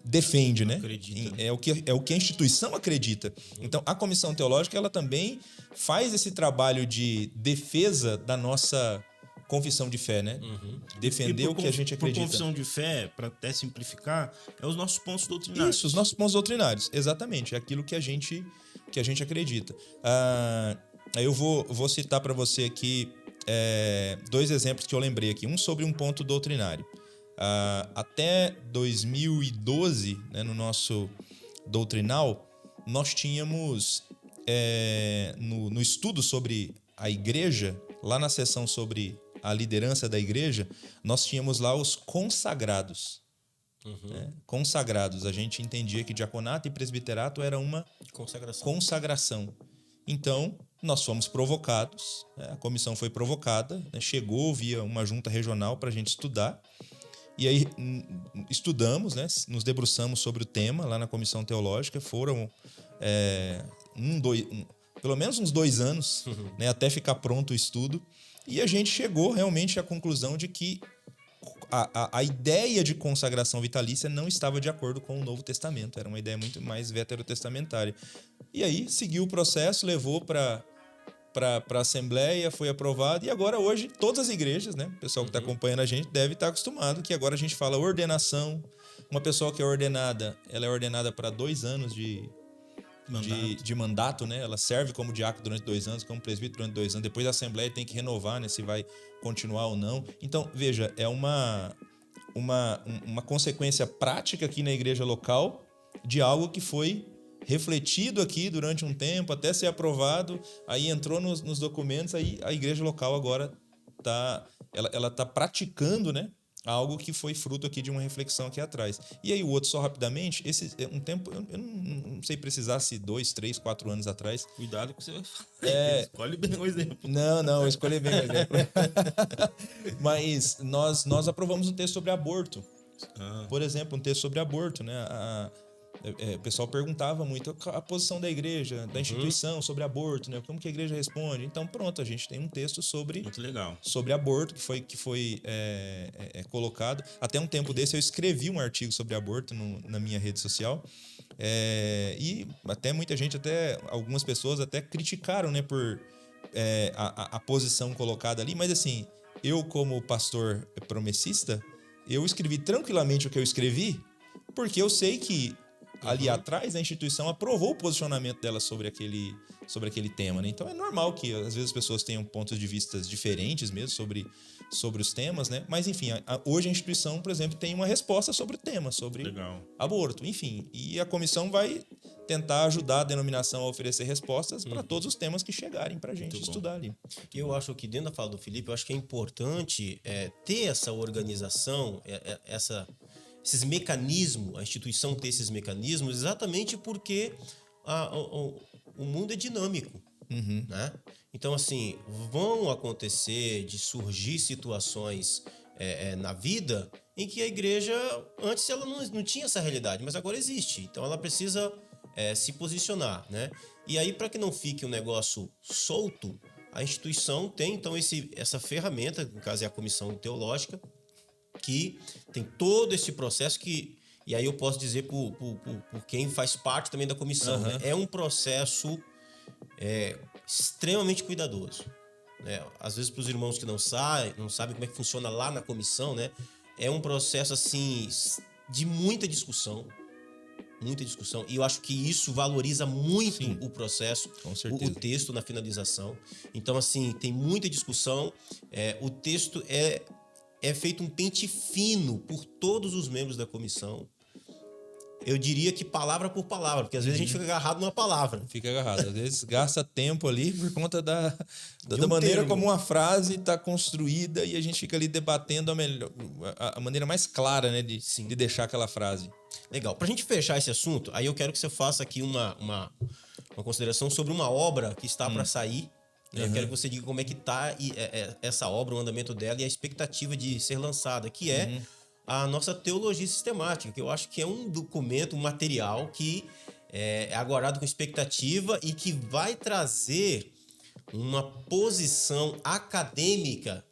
defende, né? Acredita. É o que a instituição acredita. Então, a Comissão Teológica, ela também faz esse trabalho de defesa da nossa confissão de fé, né? Defender o que a gente acredita. Por confissão de fé, para até simplificar, é os nossos pontos doutrinários. Isso, os nossos pontos doutrinários. Exatamente, é aquilo que a gente acredita. Eu vou citar para você aqui dois exemplos que eu lembrei aqui. Um sobre um ponto doutrinário. Até 2012, né, no nosso doutrinal, nós tínhamos no estudo sobre a igreja, lá na seção sobre a liderança da igreja, nós tínhamos lá os consagrados. Né? Consagrados. A gente entendia que diaconato e presbiterato era uma consagração. Então, nós fomos provocados, né? A comissão foi provocada, né? Chegou via uma junta regional para a gente estudar. E aí estudamos, né? Nos debruçamos sobre o tema lá na Comissão Teológica. Foram pelo menos uns 2 anos, né? Até ficar pronto o estudo. E a gente chegou realmente à conclusão de que a ideia de consagração vitalícia não estava de acordo com o Novo Testamento. Era uma ideia muito mais veterotestamentária. E aí seguiu o processo, levou para a Assembleia, foi aprovado, e agora hoje todas as igrejas, né? O pessoal que está acompanhando a gente deve estar acostumado que agora a gente fala ordenação. Uma pessoa que é ordenada, ela é ordenada para 2 anos de mandato, né? Ela serve como diácono durante 2 anos, como presbítero durante 2 anos. Depois a Assembleia tem que renovar, né? Se vai continuar ou não. Então, veja, é uma consequência prática aqui na igreja local de algo que foi refletido aqui durante um tempo, até ser aprovado, aí entrou nos documentos, aí a igreja local agora ela tá praticando, né, algo que foi fruto aqui de uma reflexão aqui atrás. E aí o outro, só rapidamente, um tempo, eu não sei precisar se 2, 3, 4 anos atrás. Cuidado com o que você vai falar. Escolhe bem o exemplo. Não, eu escolhi bem o exemplo. Mas nós aprovamos um texto sobre aborto. Por exemplo, um texto sobre aborto, né? O pessoal perguntava muito a posição da igreja, da instituição sobre aborto, né? Como que a igreja responde? Então, pronto, a gente tem um texto muito legal. sobre aborto que foi colocado. Até um tempo desse eu escrevi um artigo sobre aborto na minha rede social. E até muita gente, algumas pessoas até criticaram, né, por a posição colocada ali. Mas assim, eu como pastor promessista, eu escrevi tranquilamente o que eu escrevi, porque eu sei que ali atrás a instituição aprovou o posicionamento dela sobre aquele tema, né? Então é normal que às vezes as pessoas tenham pontos de vista diferentes mesmo sobre os temas, né? Mas enfim, hoje a instituição, por exemplo, tem uma resposta sobre o tema, sobre aborto, enfim. E a comissão vai tentar ajudar a denominação a oferecer respostas para todos os temas que chegarem para a gente estudar ali. Eu acho que dentro da fala do Felipe, eu acho que é importante ter essa organização, esses mecanismos, a instituição ter esses mecanismos, exatamente porque o mundo é dinâmico. Né? Então, assim, vão acontecer de surgir situações na vida em que a igreja, antes ela não tinha essa realidade, mas agora existe. Então, ela precisa se posicionar, né? E aí, para que não fique um negócio solto, a instituição tem, então, essa ferramenta, no caso é a comissão teológica, que tem todo esse processo que... E aí eu posso dizer por quem faz parte também da comissão, né? É um processo extremamente cuidadoso, né? Às vezes, para os irmãos que não sabem como é que funciona lá na comissão, né? É um processo assim de muita discussão, e eu acho que isso valoriza muito o processo, o texto na finalização. Então, assim, tem muita discussão, o texto é feito um pente fino por todos os membros da comissão. Eu diria que palavra por palavra, porque às vezes a gente fica agarrado numa palavra. Fica agarrado. Às vezes gasta tempo ali por conta da maneira como uma frase está construída e a gente fica ali debatendo a maneira mais clara, né, de deixar aquela frase. Legal. Para a gente fechar esse assunto, aí eu quero que você faça aqui uma consideração sobre uma obra que está para sair. Eu quero que você diga como é que está essa obra, o andamento dela e a expectativa de ser lançada, que é a nossa teologia sistemática, que eu acho que é um documento, um material que é aguardado com expectativa e que vai trazer uma posição acadêmica.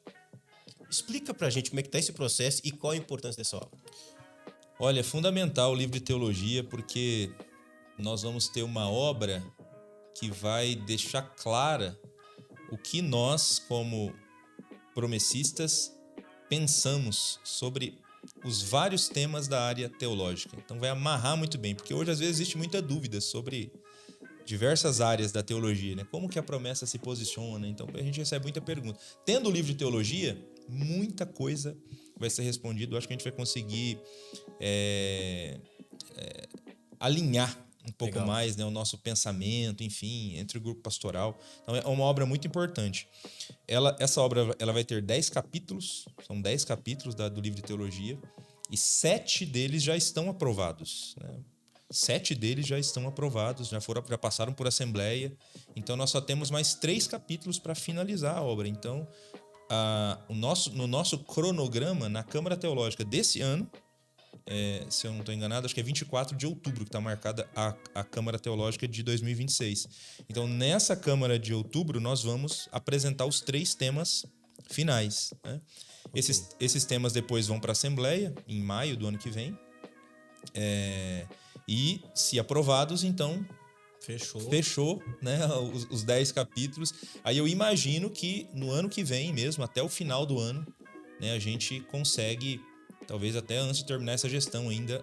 Explica pra gente como é que está esse processo e qual a importância dessa obra. Olha, é fundamental o livro de teologia, porque nós vamos ter uma obra que vai deixar clara o que nós, como promessistas, pensamos sobre os vários temas da área teológica. Então vai amarrar muito bem, porque hoje às vezes existe muita dúvida sobre diversas áreas da teologia, né? Como que a promessa se posiciona? Então a gente recebe muita pergunta. Tendo o livro de teologia, muita coisa vai ser respondida. Eu acho que a gente vai conseguir alinhar um pouco mais, né, o nosso pensamento, enfim, entre o grupo pastoral. Então é uma obra muito importante. Essa obra ela vai ter 10 capítulos, são 10 capítulos do livro de teologia, e 7 deles já estão aprovados, né? 7 deles já estão aprovados, já passaram por assembleia. Então nós só temos mais 3 capítulos para finalizar a obra. Então no nosso cronograma, na Câmara Teológica desse ano, se eu não estou enganado, acho que é 24 de outubro que está marcada a Câmara Teológica de 2026. Então, nessa Câmara de outubro, nós vamos apresentar os 3 temas finais, né? Esses temas depois vão para a Assembleia, em maio do ano que vem. E, se aprovados, então... Fechou, né, os 10 capítulos. Aí eu imagino que no ano que vem mesmo, até o final do ano, né, a gente consegue... talvez até antes de terminar essa gestão ainda,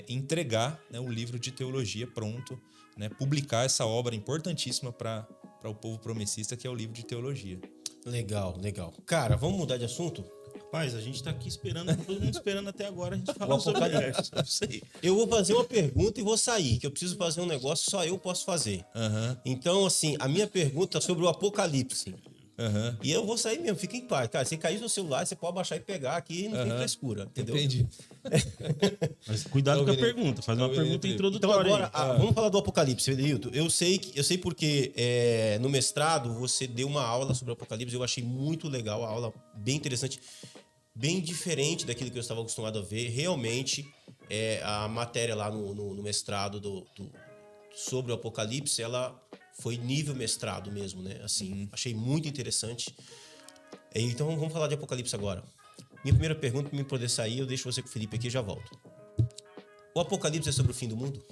entregar, né, o livro de teologia pronto, né, publicar essa obra importantíssima para o povo promessista, que é o livro de teologia. Legal. Cara, vamos mudar de assunto? Rapaz, a gente tá aqui esperando, todo mundo esperando até agora a gente falar sobre isso. Eu vou fazer uma pergunta e vou sair, que eu preciso fazer um negócio, só eu posso fazer. Então, assim, a minha pergunta é sobre o Apocalipse. E eu vou sair mesmo, fica em paz. Cara, você cair no celular, você pode baixar e pegar aqui, não tem frescura, entendeu? Entendi. Mas cuidado com a pergunta, faz uma pergunta introdutória. Então agora, vamos falar do Apocalipse, Hilton. Eu sei porque no mestrado você deu uma aula sobre o Apocalipse, eu achei muito legal a aula, bem interessante, bem diferente daquilo que eu estava acostumado a ver. Realmente, a matéria lá no mestrado sobre o Apocalipse, ela... foi nível mestrado mesmo, né? Assim, achei muito interessante. Então, vamos falar de Apocalipse agora. Minha primeira pergunta, para mim poder sair, eu deixo você com o Felipe aqui e já volto. O Apocalipse é sobre o fim do mundo?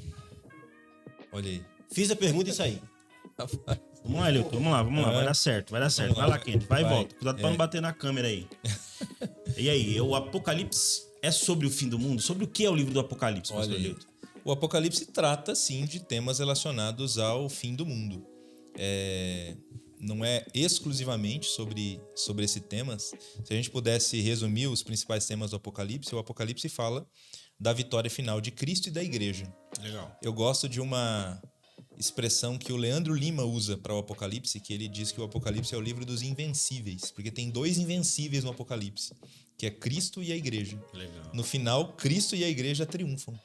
Olha aí. Fiz a pergunta e saí. Vamos lá, Hilton, vamos lá. Vai dar certo. Vai lá, Kent, vai e volta. Cuidado para não bater na câmera aí. E aí, o Apocalipse é sobre o fim do mundo? Sobre o que é o livro do Apocalipse, pastor Hilton? O Apocalipse trata, sim, de temas relacionados ao fim do mundo. Não é exclusivamente sobre esse tema. Se a gente pudesse resumir os principais temas do Apocalipse, o Apocalipse fala da vitória final de Cristo e da igreja. Legal. Eu gosto de uma expressão que o Leandro Lima usa para o Apocalipse, que ele diz que o Apocalipse é o livro dos invencíveis, porque tem 2 invencíveis no Apocalipse, que é Cristo e a igreja. Legal. No final, Cristo e a igreja triunfam.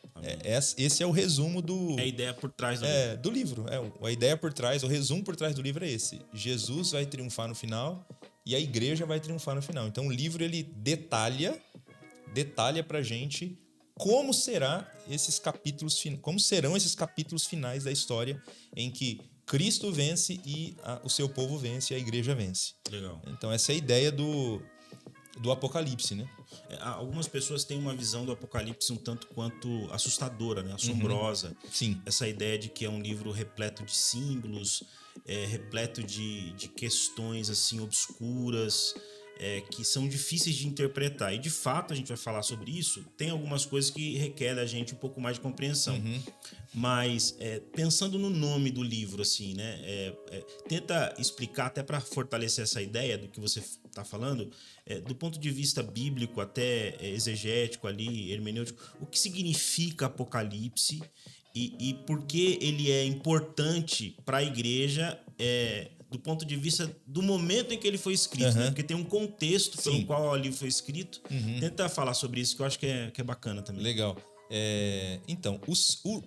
Esse é o resumo do... É a ideia por trás do livro. do livro. A ideia por trás, o resumo por trás do livro é esse. Jesus vai triunfar no final e a igreja vai triunfar no final. Então o livro, ele detalha pra gente como serão esses capítulos finais da história em que Cristo vence e o seu povo vence e a igreja vence. Legal. Então essa é a ideia do Apocalipse, né? Algumas pessoas têm uma visão do Apocalipse um tanto quanto assustadora, né? Assombrosa. Sim. Essa ideia de que é um livro repleto de símbolos, repleto de questões assim obscuras, que são difíceis de interpretar. E de fato, a gente vai falar sobre isso, tem algumas coisas que requerem da gente um pouco mais de compreensão. Mas pensando no nome do livro, assim, né? Tenta explicar, até para fortalecer essa ideia do que você está falando, do ponto de vista bíblico, até exegético ali, hermenêutico, o que significa Apocalipse e por que ele é importante para a igreja, do ponto de vista do momento em que ele foi escrito, né? Porque tem um contexto pelo qual o livro foi escrito. Tenta falar sobre isso, que eu acho que é bacana também. Legal. Então,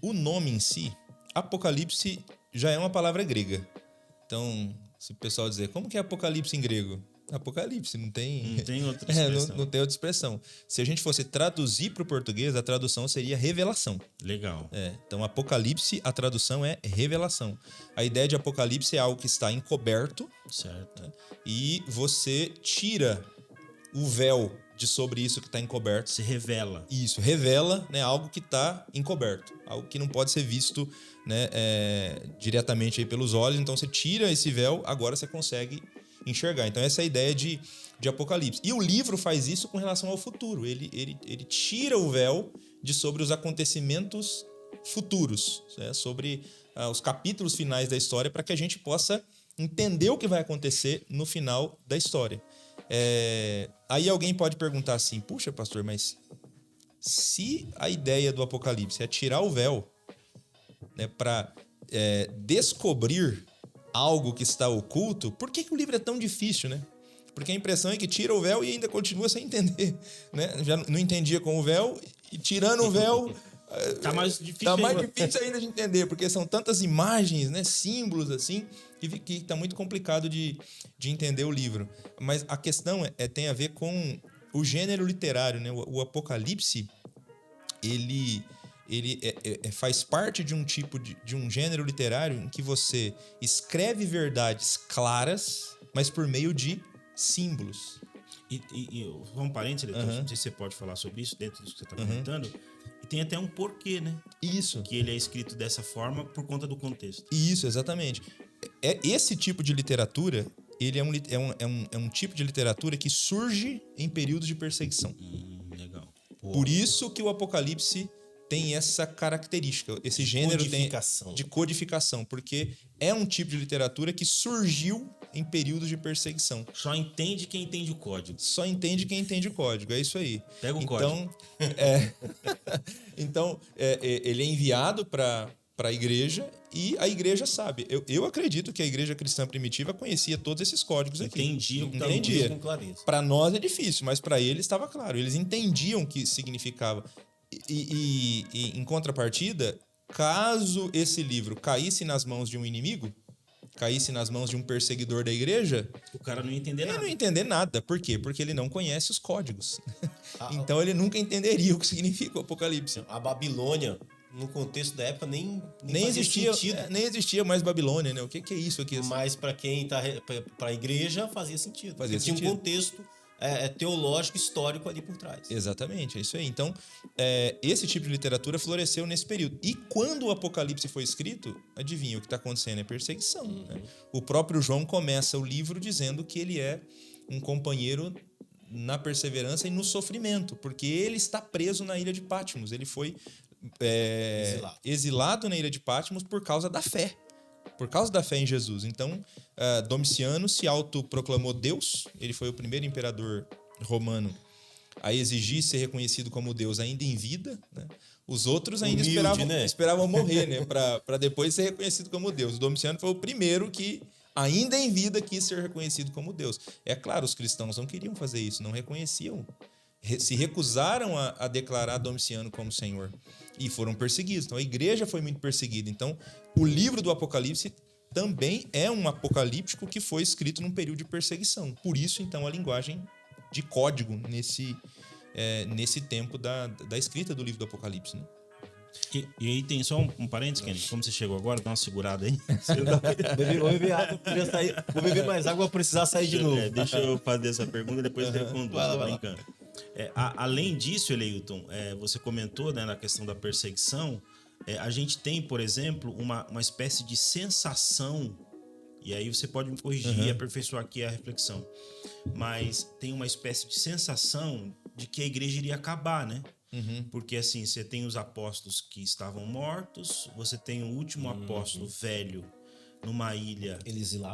o nome em si, Apocalipse, já é uma palavra grega. Então, se o pessoal dizer, como que é Apocalipse em grego? Apocalipse, não tem outra expressão. não tem outra expressão. Se a gente fosse traduzir para o português, a tradução seria revelação. Legal. Então, Apocalipse, a tradução é revelação. A ideia de Apocalipse é algo que está encoberto. Certo. Né? E você tira o véu de sobre isso que está encoberto. Se revela. Isso, revela, né, algo que está encoberto. Algo que não pode ser visto, né, diretamente aí pelos olhos. Então, você tira esse véu, agora você consegue enxergar. Então essa é a ideia de Apocalipse. E o livro faz isso com relação ao futuro. Ele tira o véu de sobre os acontecimentos futuros, né? Sobre os capítulos finais da história, para que a gente possa entender o que vai acontecer no final da história. Aí alguém pode perguntar assim, puxa, pastor, mas se a ideia do Apocalipse é tirar o véu, né, para descobrir algo que está oculto, por que o livro é tão difícil, né? Porque a impressão é que tira o véu e ainda continua sem entender, né? Já não entendia com o véu e tirando o véu tá mais difícil. Tá mais difícil ainda de entender, porque são tantas imagens, né, símbolos assim, que tá muito complicado de entender o livro. Mas a questão tem a ver com o gênero literário, né? O Apocalipse, ele faz parte de um tipo de um gênero literário em que você escreve verdades claras, mas por meio de símbolos. Um parênteses, não sei se você pode falar sobre isso dentro do que você está comentando. E tem até um porquê, né? Isso. Que ele é escrito dessa forma por conta do contexto. Isso, exatamente. Esse tipo de literatura, ele é um tipo de literatura que surge em períodos de perseguição. Legal. Por isso que o Apocalipse tem essa característica, esse gênero de codificação, porque é um tipo de literatura que surgiu em períodos de perseguição. Só entende quem entende o código. Só entende quem entende o código, é isso aí. Pega o código. Então, ele é enviado para a igreja e a igreja sabe. Eu acredito que a igreja cristã primitiva conhecia todos esses códigos aqui. Entendia. Com clareza. Para nós é difícil, mas para eles estava claro. Eles entendiam o que significava. E em contrapartida, caso esse livro caísse nas mãos de um inimigo, caísse nas mãos de um perseguidor da igreja, o cara não ia entender nada. Ele não ia entender nada. Por quê? Porque ele não conhece os códigos. Então ele nunca entenderia o que significa o Apocalipse. A Babilônia, no contexto da época, nem existia sentido. Nem existia mais Babilônia, né? O que é isso aqui? Mas para quem tá para a igreja fazia sentido. Tinha um contexto teológico, histórico ali por trás. Exatamente, é isso aí. Então, esse tipo de literatura floresceu nesse período. E quando o Apocalipse foi escrito, adivinha, o que está acontecendo é perseguição. Né? O próprio João começa o livro dizendo que ele é um companheiro na perseverança e no sofrimento, porque ele está preso na ilha de Patmos. Ele foi exilado na ilha de Patmos por causa da fé. Por causa da fé em Jesus. Então, Domiciano se autoproclamou Deus. Ele foi o primeiro imperador romano a exigir ser reconhecido como Deus ainda em vida, né? Os outros ainda Humilde, esperavam morrer, né? Para depois ser reconhecido como Deus. O Domiciano foi o primeiro que, ainda em vida, quis ser reconhecido como Deus. É claro, os cristãos não queriam fazer isso, não reconheciam, se recusaram a declarar Domiciano como Senhor e foram perseguidos. Então a igreja foi muito perseguida. Então o livro do Apocalipse também é um apocalíptico que foi escrito num período de perseguição. Por isso, então, a linguagem de código nesse tempo da escrita do livro do Apocalipse, né? E aí tem só um parênteses, Kenny. Como você chegou agora, dá uma segurada aí. Vou beber água, vou beber mais água, vou precisar sair de novo. Deixa eu fazer essa pergunta e depois eu respondo. Tô brincando. Além disso, Eleilton, você comentou, né, na questão da perseguição. A gente tem, por exemplo, uma espécie de sensação, e aí você pode me corrigir e aperfeiçoar aqui a reflexão, mas tem uma espécie de sensação de que a igreja iria acabar, né? Porque assim, você tem os apóstolos que estavam mortos, você tem o último apóstolo velho numa ilha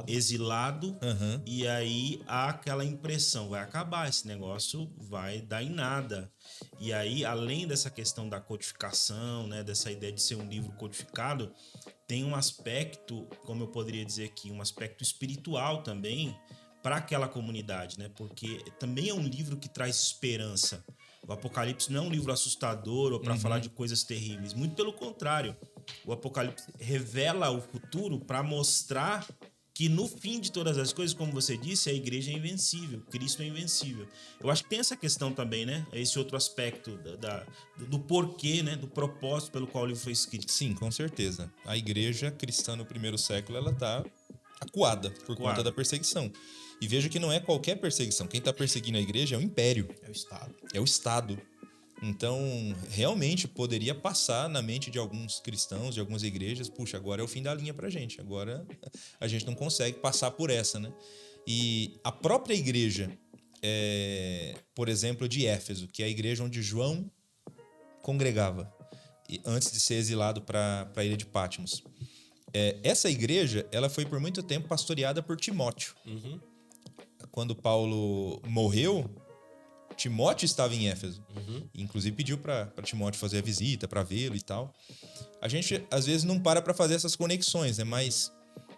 exilado, e aí há aquela impressão, vai acabar, esse negócio vai dar em nada. E aí, além dessa questão da codificação, né, dessa ideia de ser um livro codificado, tem um aspecto, como eu poderia dizer aqui, um aspecto espiritual também para aquela comunidade, né? Porque também é um livro que traz esperança. O Apocalipse não é um livro assustador ou para falar de coisas terríveis. Muito pelo contrário. O Apocalipse revela o futuro para mostrar que no fim de todas as coisas, como você disse, a igreja é invencível, Cristo é invencível. Eu acho que tem essa questão também, né? Esse outro aspecto do porquê, né? Do propósito pelo qual o livro foi escrito. Sim, com certeza. A igreja cristã no primeiro século, ela está acuada por conta da perseguição. E veja que não é qualquer perseguição. Quem está perseguindo a igreja é o império. É o Estado. É o Estado. Então, realmente poderia passar na mente de alguns cristãos, de algumas igrejas, puxa, agora é o fim da linha pra gente. Agora a gente não consegue passar por essa, né? E a própria igreja, por exemplo, de Éfeso, que é a igreja onde João congregava, antes de ser exilado para a ilha de Patmos. Essa igreja, ela foi por muito tempo pastoreada por Timóteo. Quando Paulo morreu, Timóteo estava em Éfeso. Inclusive pediu para Timóteo fazer a visita, para vê-lo e tal. A gente, às vezes, não para fazer essas conexões, né? Mas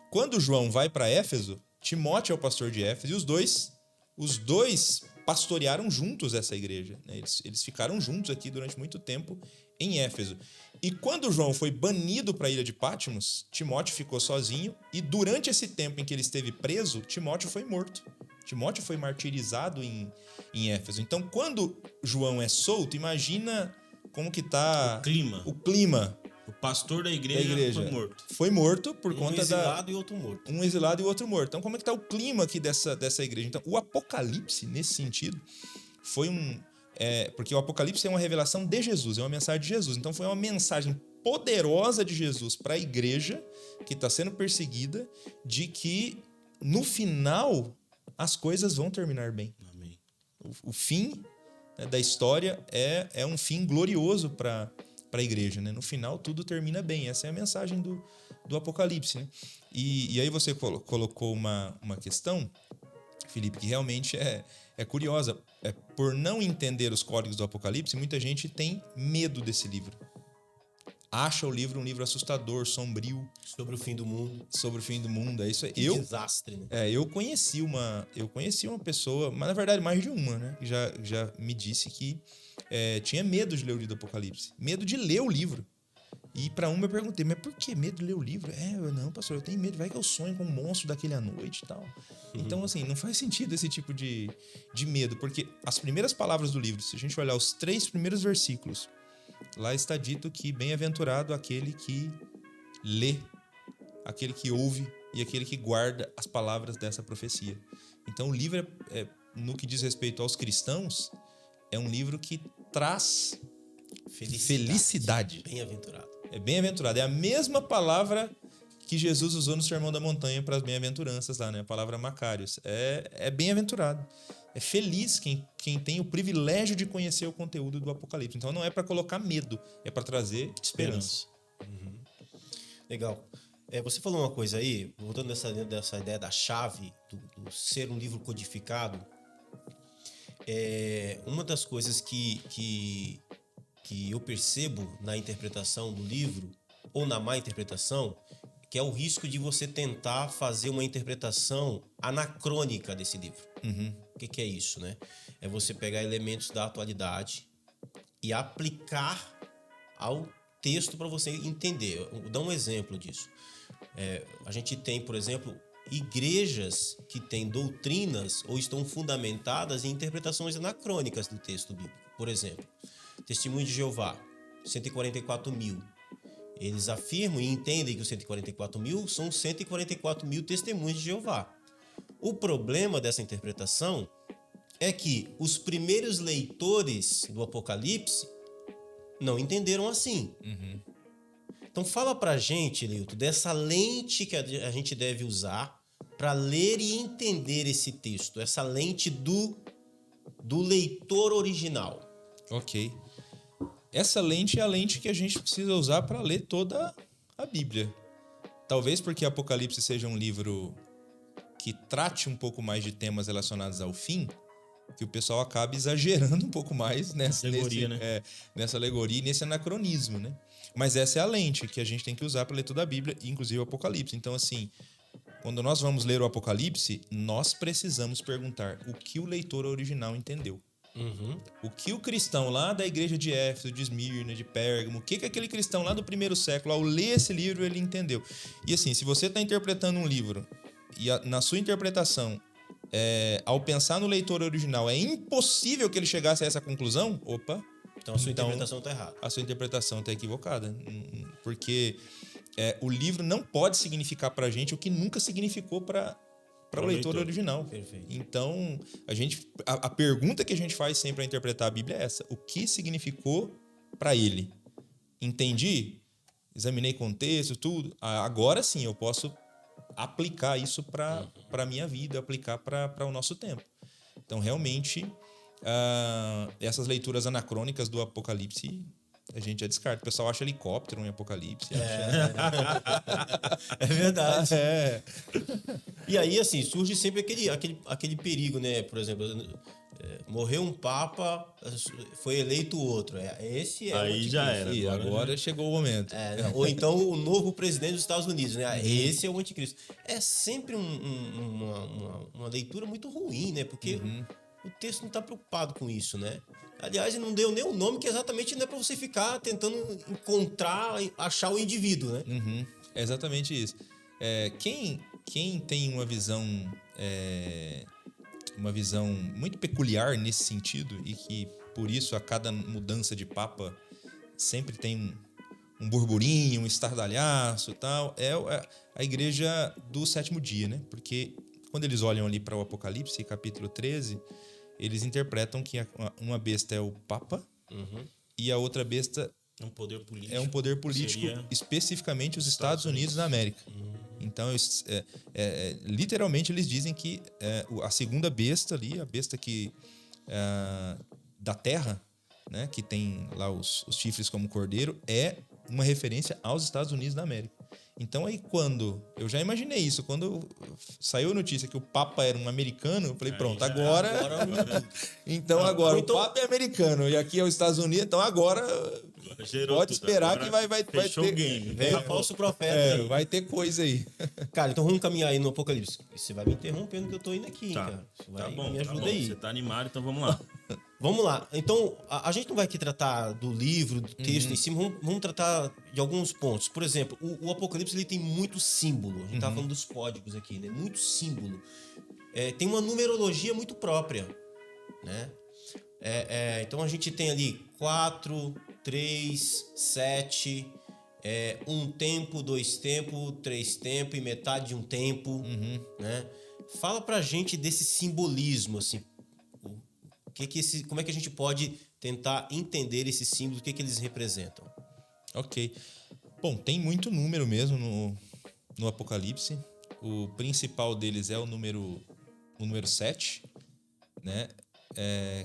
quando João vai para Éfeso, Timóteo é o pastor de Éfeso e os dois pastorearam juntos essa igreja, né? Eles ficaram juntos aqui durante muito tempo em Éfeso. E quando João foi banido para a ilha de Patmos, Timóteo ficou sozinho e durante esse tempo em que ele esteve preso, Timóteo foi morto. Timóteo foi martirizado em Éfeso. Então, quando João é solto, imagina como que tá o clima. O pastor da igreja foi morto. Foi morto por conta um exilado e outro morto. Um exilado e outro morto. Então, como é que tá o clima aqui dessa igreja? Então, o Apocalipse, nesse sentido, foi porque o Apocalipse é uma revelação de Jesus, é uma mensagem de Jesus. Então, foi uma mensagem poderosa de Jesus para a igreja que está sendo perseguida, de que, no final, as coisas vão terminar bem. Amém. O fim, né, da história é um fim glorioso para a igreja, né? No final, tudo termina bem. Essa é a mensagem do Apocalipse, né? E aí você colocou uma questão, Felipe, que realmente é curiosa. Por não entender os códigos do Apocalipse, muita gente tem medo desse livro. Acha o livro um livro assustador, sombrio. Sobre o fim do mundo. Sobre o fim do mundo, é isso aí. Que desastre, né? Eu conheci uma pessoa, mas na verdade mais de uma, né? Que já me disse que tinha medo de ler o livro do Apocalipse. Medo de ler o livro. E para uma eu perguntei, mas por que medo de ler o livro? Não, pastor, eu tenho medo, vai que eu sonho com um monstro daquele à noite e tal. Então, assim, não faz sentido esse tipo de medo, porque as primeiras palavras do livro, se a gente olhar os 3 primeiros versículos, lá está dito que bem-aventurado aquele que lê, aquele que ouve e aquele que guarda as palavras dessa profecia. Então, o livro, no que diz respeito aos cristãos, é um livro que traz felicidade. Bem-aventurado. É bem-aventurado. É a mesma palavra que Jesus usou no Sermão da Montanha para as bem-aventuranças lá, né? A palavra Macários. É bem-aventurado. É feliz quem tem o privilégio de conhecer o conteúdo do Apocalipse. Então não é para colocar medo, é para trazer esperança. Legal. Você falou uma coisa aí, voltando dessa ideia da chave, do ser um livro codificado. uma das coisas que eu percebo na interpretação do livro, ou na má interpretação, que é o risco de você tentar fazer uma interpretação anacrônica desse livro. O que é isso, né? É você pegar elementos da atualidade e aplicar ao texto para você entender. Eu vou dar um exemplo disso. A gente tem, por exemplo, igrejas que têm doutrinas ou estão fundamentadas em interpretações anacrônicas do texto bíblico. Por exemplo, Testemunho de Jeová, 144 mil. Eles afirmam e entendem que os 144 mil são 144 mil testemunhos de Jeová. O problema dessa interpretação é que os primeiros leitores do Apocalipse não entenderam assim. Então fala pra gente, Leilton, dessa lente que a gente deve usar para ler e entender esse texto, essa lente do leitor original. Ok. Essa lente é a lente que a gente precisa usar para ler toda a Bíblia. Talvez porque Apocalipse seja um livro que trate um pouco mais de temas relacionados ao fim, que o pessoal acaba exagerando um pouco mais nessa alegoria e nesse anacronismo, né? Mas essa é a lente que a gente tem que usar para ler toda a Bíblia, inclusive o Apocalipse. Então, assim, quando nós vamos ler o Apocalipse, nós precisamos perguntar o que o leitor original entendeu. O que o cristão lá da igreja de Éfeso, de Esmirna, de Pérgamo, o que aquele cristão lá do primeiro século, ao ler esse livro, ele entendeu. E assim, se você está interpretando um livro e na sua interpretação, ao pensar no leitor original, é impossível que ele chegasse a essa conclusão, Então a sua interpretação está errada. A sua interpretação está equivocada. Porque o livro não pode significar para a gente o que nunca significou para o leitor original. Perfeito. Então, a pergunta que a gente faz sempre para interpretar a Bíblia é essa: o que significou para ele? Entendi? Examinei contexto, tudo. Agora sim, eu posso aplicar isso para a minha vida, aplicar para o nosso tempo. Então, realmente, essas leituras anacrônicas do Apocalipse, a gente já descarta. O pessoal acha helicóptero em Apocalipse. É verdade. E aí, assim, surge sempre aquele perigo, né? Por exemplo, morreu um papa, foi eleito outro. Esse é aí já era. E agora chegou o momento. Ou então o novo presidente dos Estados Unidos, né? Esse é o anticristo. É sempre uma leitura muito ruim, né? Porque o texto não está preocupado com isso, né? Aliás, não deu nem o nome, que exatamente não é para você ficar tentando encontrar, achar o indivíduo, né? É exatamente isso. Quem tem uma visão muito peculiar nesse sentido, e que por isso a cada mudança de papa sempre tem um burburinho, um estardalhaço e tal, é a igreja do sétimo dia, né? Porque quando eles olham ali para o Apocalipse, capítulo 13, eles interpretam que uma besta é o Papa e a outra besta é um poder político. É um poder político, especificamente os Estados Unidos da América. Então, literalmente, eles dizem que a segunda besta ali, a besta da terra, né, que tem lá os chifres como cordeiro, é uma referência aos Estados Unidos da América. Então, aí quando... Eu já imaginei isso. Quando saiu a notícia que o Papa era um americano, eu falei, pronto, agora então agora o Papa é americano e aqui é os Estados Unidos, então agora pode esperar que vai ter... o game. Vem falso profeta. Vai ter coisa aí. Cara, então vamos caminhar aí no Apocalipse. Você vai me interrompendo que eu tô indo aqui, cara. Tá bom, me ajuda aí. Você tá animado, então vamos lá. Vamos lá. Então, a gente não vai aqui tratar do livro, do texto em si, vamos tratar de alguns pontos. Por exemplo, o Apocalipse ele tem muito símbolo. A gente tava falando dos códigos aqui, né? Muito símbolo. Tem uma numerologia muito própria, né? Então, a gente tem ali 4, 3, 7, um tempo, 2 tempos, 3 tempos e metade de um tempo, né? Fala pra gente desse simbolismo, assim. Como é que a gente pode tentar entender esses símbolos, o que eles representam? Ok. Bom, tem muito número mesmo no Apocalipse. O principal deles é o número 7, né?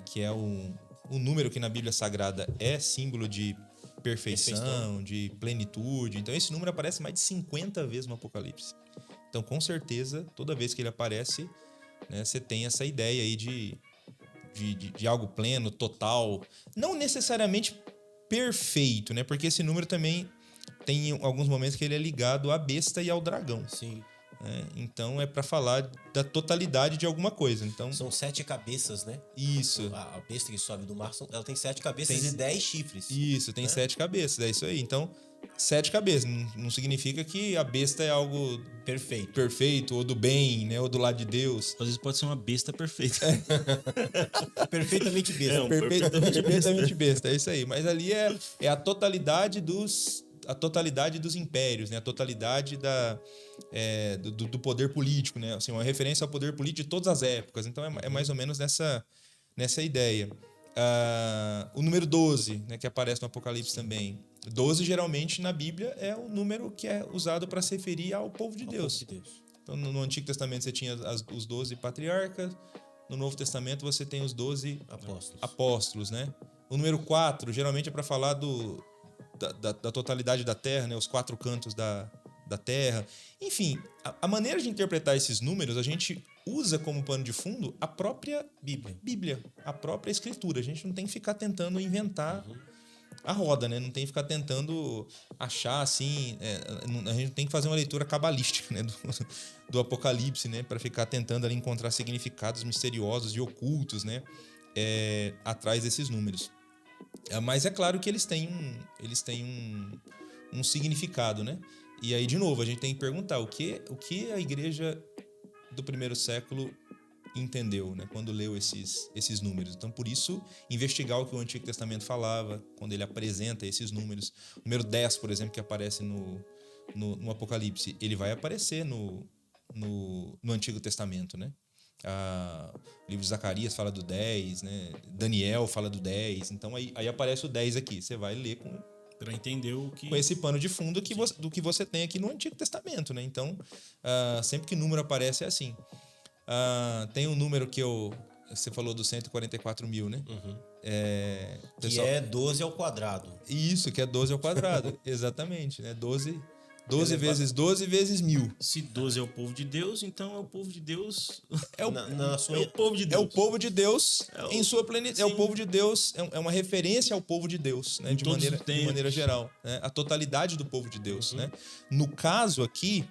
Que é o número que na Bíblia Sagrada é símbolo de perfeição, de plenitude. Então, esse número aparece mais de 50 vezes no Apocalipse. Então, com certeza, toda vez que ele aparece, né, você tem essa ideia aí de algo pleno, total. Não necessariamente perfeito, né? Porque esse número também tem alguns momentos que ele é ligado à besta e ao dragão. Sim. Né? Então é para falar da totalidade de alguma coisa. Então, São 7 cabeças, né? isso. A besta que sobe do mar, ela tem 7 cabeças e 10 chifres. Isso, tem 7 cabeças, é isso aí. Então, 7 cabeças. Não significa que a besta é algo perfeito, ou do bem, né? Ou do lado de Deus. Às vezes pode ser uma besta perfeita. Perfeitamente besta. Perfeitamente besta, é isso aí. Mas ali é a totalidade dos impérios, né? A totalidade do poder político, né? Assim, uma referência ao poder político de todas as épocas. Então é mais ou menos nessa ideia. O número 12, né, que aparece no Apocalipse também. 12 geralmente na Bíblia é o número que é usado para se referir ao povo de Deus. Então no Antigo Testamento você tinha os 12 patriarcas. No Novo Testamento você tem os 12 apóstolos, né? O número 4 geralmente é para falar da totalidade da terra, né? Os 4 cantos da terra. Enfim, a maneira de interpretar esses números, a gente usa como pano de fundo a própria Bíblia, a própria Escritura. A gente não tem que ficar tentando inventar a roda, né? Não tem que ficar tentando achar assim... a gente tem que fazer uma leitura cabalística, né? do Apocalipse, né? Para ficar tentando ali encontrar significados misteriosos e ocultos, né? Atrás desses números. Mas é claro que eles têm um significado, né? E aí, de novo, a gente tem que perguntar o que a igreja do primeiro século entendeu, né? Quando leu esses números. Então, por isso, investigar o que o Antigo Testamento falava, quando ele apresenta esses números. O número 10, por exemplo, que aparece no Apocalipse, ele vai aparecer no Antigo Testamento, né? O livro de Zacarias fala do 10, né? Daniel fala do 10. Então aí aparece o 10 aqui. Você vai ler para entender o que... com esse pano de fundo do que você tem aqui no Antigo Testamento, né? Então, sempre que número aparece é assim. Tem um número que você falou dos 144 mil, né? Que é 12 ao quadrado. Isso, que é 12 ao quadrado. Exatamente, né? 12 vezes 12 vezes 1000. Se 12 é o povo de Deus, então é o povo de Deus. É o povo de Deus. É o povo de Deus em sua plenitude. É o povo de Deus, é uma referência ao povo de Deus, né? De maneira geral. Né? A totalidade do povo de Deus. Né? No caso aqui,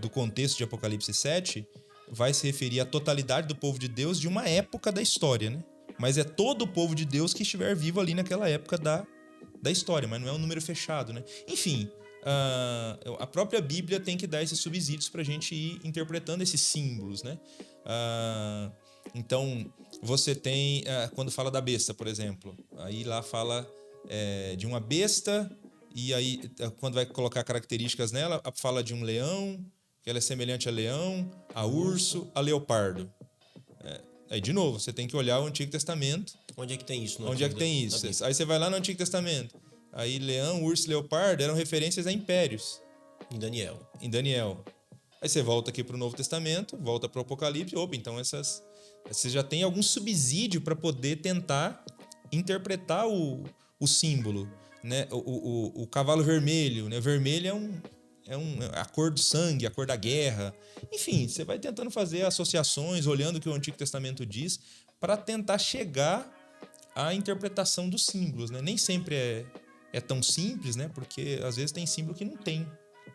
do contexto de Apocalipse 7, vai se referir à totalidade do povo de Deus de uma época da história. Né? Mas é todo o povo de Deus que estiver vivo ali naquela época da história, mas não é um número fechado. Né? Enfim... a própria Bíblia tem que dar esses subsídios para a gente ir interpretando esses símbolos, né? Então, você tem... quando fala da besta, por exemplo, aí lá fala de uma besta, e aí quando vai colocar características nela, fala de um leão, que ela é semelhante a leão, a urso, a leopardo. Aí, de novo, você tem que olhar o Antigo Testamento. Onde é que tem isso? Onde é que tem isso? Aí você vai lá no Antigo Testamento. Aí leão, urso e leopardo eram referências a impérios. Em Daniel. Aí você volta aqui para o Novo Testamento, volta para o Apocalipse. Então você já tem algum subsídio para poder tentar interpretar o símbolo. Né? O cavalo vermelho. Né? Vermelho é a cor do sangue, a cor da guerra. Enfim, você vai tentando fazer associações, olhando o que o Antigo Testamento diz, para tentar chegar à interpretação dos símbolos. Né? Nem sempre é tão simples, né? Porque às vezes tem símbolo que não tem.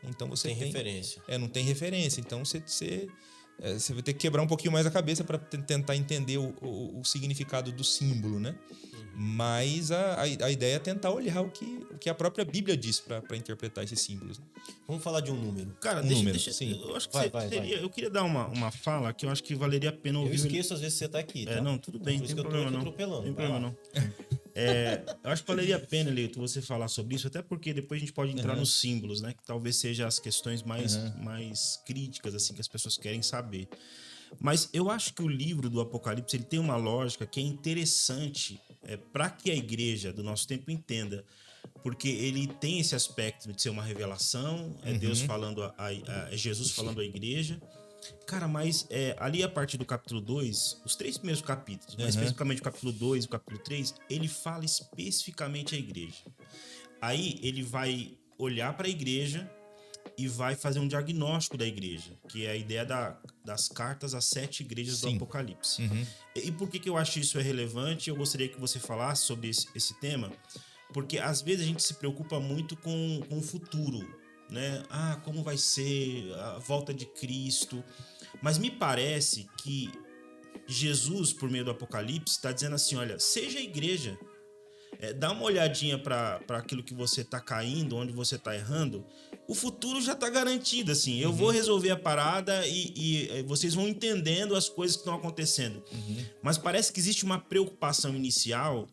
Então você tem referência. Não tem referência. Então você vai ter que quebrar um pouquinho mais a cabeça para tentar entender o significado do símbolo, né? Mas a ideia é tentar olhar o que a própria Bíblia diz para interpretar esses símbolos. Né? Vamos falar de um número. Cara, sim. Eu acho que eu queria dar uma fala que eu acho que valeria a pena ouvir. Eu esqueço às vezes que você tá aqui, tá? Não, tudo bem, não tem problema não. Atropelando. Tem problema não. Eu acho que valeria a pena, Leito, você falar sobre isso, até porque depois a gente pode entrar nos símbolos, né? Que talvez sejam as questões mais críticas, assim, que as pessoas querem saber. Mas eu acho que o livro do Apocalipse ele tem uma lógica que é interessante para que a igreja do nosso tempo entenda. Porque ele tem esse aspecto de ser uma revelação, Deus falando, é Jesus falando à igreja. Cara, mas ali a partir do capítulo 2, os 3 primeiros capítulos, mas especificamente o capítulo 2 e o capítulo 3, ele fala especificamente à igreja. Aí ele vai olhar para a igreja e vai fazer um diagnóstico da igreja, que é a ideia das cartas às 7 igrejas do Apocalipse. E por que eu acho isso relevante? Eu gostaria que você falasse sobre esse tema, porque às vezes a gente se preocupa muito com o futuro, né? Como vai ser a volta de Cristo? Mas me parece que Jesus, por meio do Apocalipse, está dizendo assim, olha, seja a igreja. Dá uma olhadinha para aquilo que você está caindo, onde você está errando. O futuro já está garantido, assim. Eu vou resolver a parada e vocês vão entendendo as coisas que estão acontecendo. Mas parece que existe uma preocupação inicial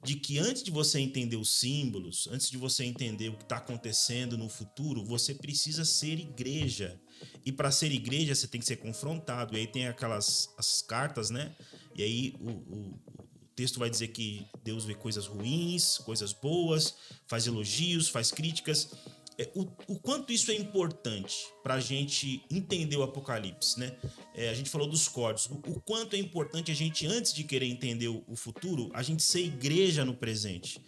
de que antes de você entender os símbolos, antes de você entender o que está acontecendo no futuro, você precisa ser igreja. E para ser igreja, você tem que ser confrontado. E aí tem as cartas, né? E aí o texto vai dizer que Deus vê coisas ruins, coisas boas, faz elogios, faz críticas. O quanto isso é importante para a gente entender o Apocalipse, né? A gente falou dos códigos. O quanto é importante a gente, antes de querer entender o futuro, a gente ser igreja no presente.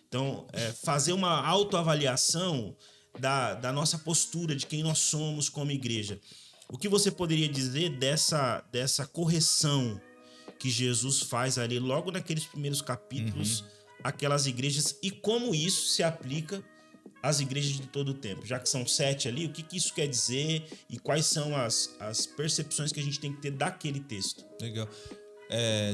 Então, fazer uma autoavaliação da nossa postura, de quem nós somos como igreja. O que você poderia dizer dessa correção que Jesus faz ali logo naqueles primeiros capítulos, aquelas igrejas, e como isso se aplica às igrejas de todo o tempo? Já que são 7 ali, o que isso quer dizer e quais são as percepções que a gente tem que ter daquele texto? Legal.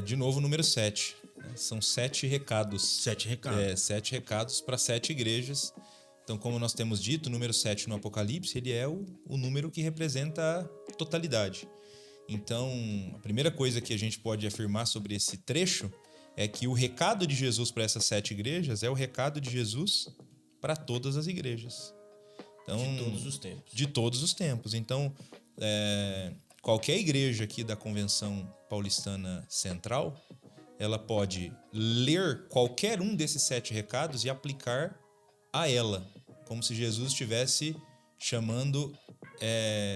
De novo, o número 7. São 7 recados. 7 recados. 7 recados para 7 igrejas. Então, como nós temos dito, o número 7 no Apocalipse, ele é o número que representa a totalidade. Então, a primeira coisa que a gente pode afirmar sobre esse trecho é que o recado de Jesus para essas 7 igrejas é o recado de Jesus para todas as igrejas. Então, de todos os tempos. De todos os tempos. Então, qualquer igreja aqui da Convenção Paulistana Central, ela pode ler qualquer um desses 7 recados e aplicar a ela, como se Jesus estivesse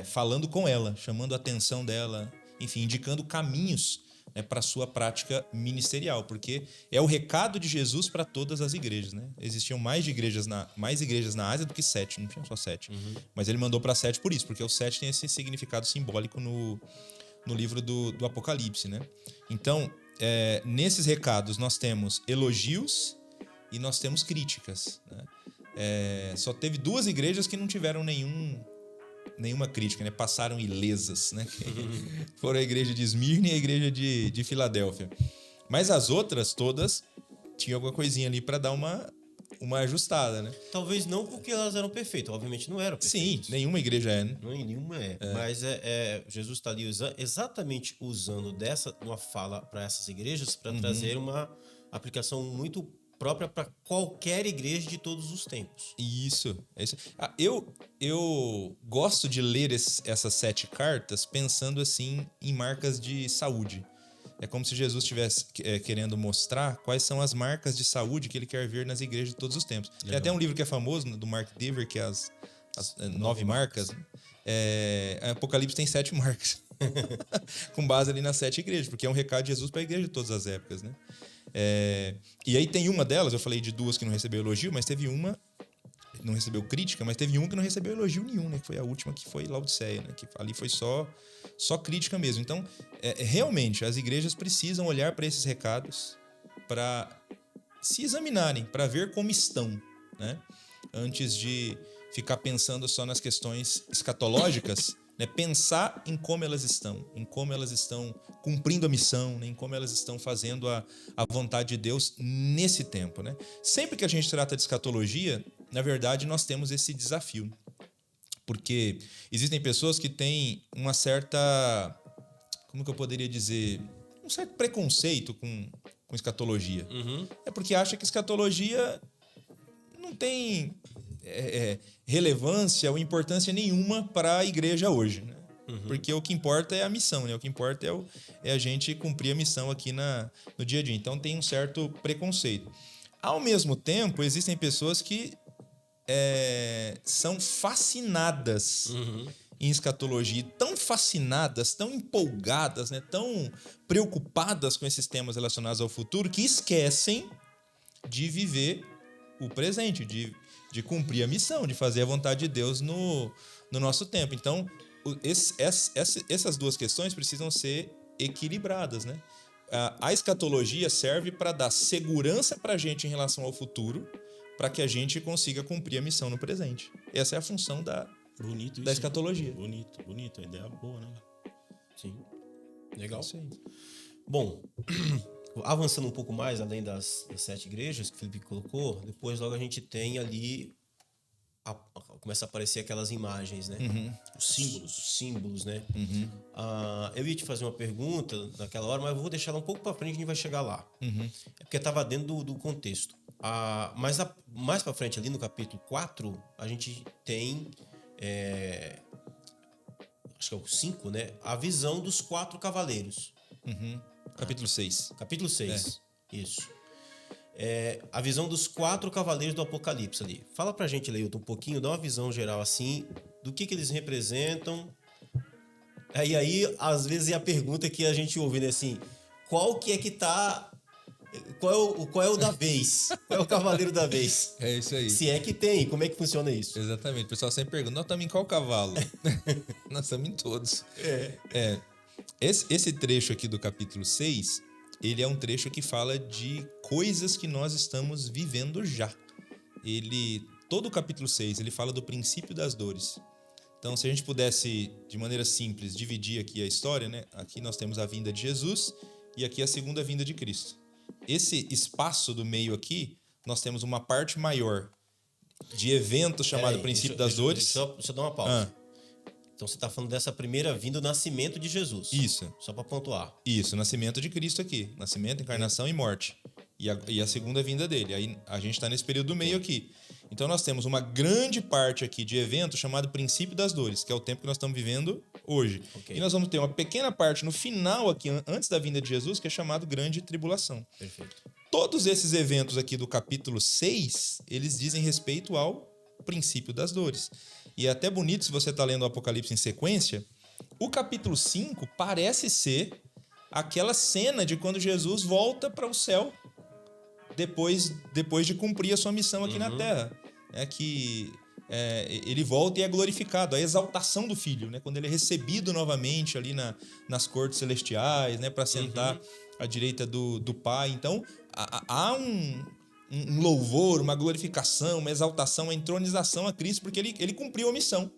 falando com ela, chamando a atenção dela, enfim, indicando caminhos, né, para a sua prática ministerial, porque é o recado de Jesus para todas as igrejas, né? Existiam mais igrejas na Ásia do que 7, não tinha só 7. Mas ele mandou para 7 por isso, porque o 7 tem esse significado simbólico no livro do Apocalipse, né? Então, nesses recados nós temos elogios e nós temos críticas, né? Só teve 2 igrejas que não tiveram nenhuma crítica, né? Passaram ilesas, né? Foram a igreja de Esmirna e a igreja de Filadélfia. Mas as outras todas tinham alguma coisinha ali para dar uma ajustada, né? Talvez não porque elas eram perfeitas, obviamente não eram perfeitas. Sim, nenhuma igreja é, né? Nenhuma é. Mas Jesus está ali exatamente usando uma fala para essas igrejas para trazer uma aplicação muito própria para qualquer igreja de todos os tempos. Isso. Eu gosto de ler essas 7 cartas pensando assim em marcas de saúde. É como se Jesus estivesse querendo mostrar quais são as marcas de saúde que ele quer ver nas igrejas de todos os tempos. Legal. Tem até um livro que é famoso, do Mark Dever, que é as 9 marcas. Apocalipse tem 7 marcas. Com base ali nas 7 igrejas, porque é um recado de Jesus para a igreja de todas as épocas, né? E aí tem uma delas, eu falei de 2 que não recebeu elogio, mas teve uma que não recebeu crítica, mas teve uma que não recebeu elogio nenhum, né? Que foi a última, que foi Laodiceia, né? Que ali foi só crítica mesmo. Então, realmente, as igrejas precisam olhar para esses recados para se examinarem, para ver como estão, né? Antes de ficar pensando só nas questões escatológicas, né? Pensar em como elas estão cumprindo a missão, né? Em como elas estão fazendo a vontade de Deus nesse tempo, né? Sempre que a gente trata de escatologia, na verdade, nós temos esse desafio. Porque existem pessoas que têm uma certa... Como que eu poderia dizer? Um certo preconceito com escatologia. É porque acha que escatologia não tem relevância ou importância nenhuma para a igreja hoje, né? Porque o que importa é a missão, né? O que importa é a gente cumprir a missão aqui no dia a dia. Então tem um certo preconceito. Ao mesmo tempo, existem pessoas que são fascinadas em escatologia, tão fascinadas, tão empolgadas, né? Tão preocupadas com esses temas relacionados ao futuro, que esquecem de viver o presente, de cumprir a missão, de fazer a vontade de Deus no nosso tempo. Então, essas duas questões precisam ser equilibradas, né? A escatologia serve para dar segurança para a gente em relação ao futuro, para que a gente consiga cumprir a missão no presente. Essa é a função da escatologia. Bonito. A ideia é boa, né? Sim. Legal. Isso aí. Bom, avançando um pouco mais, além das 7 igrejas que o Felipe colocou, depois logo a gente tem ali, começa a aparecer aquelas imagens, né? Os símbolos, né? Eu ia te fazer uma pergunta naquela hora, mas eu vou deixar ela um pouco para frente, a gente vai chegar lá. É porque estava dentro do contexto. Mas mais para frente, ali no capítulo 4, a gente tem, acho que é o 5, né? A visão dos 4 cavaleiros. Capítulo 6. Capítulo 6, isso. A visão dos 4 cavaleiros do Apocalipse ali. Fala pra gente, Leilton, um pouquinho, dá uma visão geral assim, do que eles representam. E aí, às vezes, é a pergunta que a gente ouve, né, assim, qual que tá... Qual é o da vez? Qual é o cavaleiro da vez? É isso aí. Se é que tem, como é que funciona isso? Exatamente. O pessoal sempre pergunta, nós estamos em qual cavalo? Nós estamos em todos. Esse trecho aqui do capítulo 6, ele é um trecho que fala de coisas que nós estamos vivendo já. Todo o capítulo 6, ele fala do princípio das dores. Então, se a gente pudesse, de maneira simples, dividir aqui a história, né? Aqui nós temos a vinda de Jesus e aqui a segunda vinda de Cristo. Esse espaço do meio aqui, nós temos uma parte maior de eventos chamado princípio das dores. Deixa eu dar uma pausa. Então você está falando dessa primeira vinda, o nascimento de Jesus. Isso. Só para pontuar. Isso, o nascimento de Cristo aqui. Nascimento, encarnação e morte. E a segunda vinda dele. Aí a gente está nesse período do meio aqui. Então nós temos uma grande parte aqui de evento chamado princípio das dores, que é o tempo que nós estamos vivendo hoje. E nós vamos ter uma pequena parte no final aqui, antes da vinda de Jesus, que é chamado grande tribulação. Perfeito. Todos esses eventos aqui do capítulo 6, eles dizem respeito ao princípio das dores. E é até bonito, se você está lendo o Apocalipse em sequência, o capítulo 5 parece ser aquela cena de quando Jesus volta para o céu depois de cumprir a sua missão aqui na Terra. Ele volta e é glorificado, a exaltação do Filho, né? Quando ele é recebido novamente ali nas cortes celestiais, né? Para sentar à direita do Pai. Então, há um louvor, uma glorificação, uma exaltação, uma entronização a Cristo, porque ele cumpriu a missão,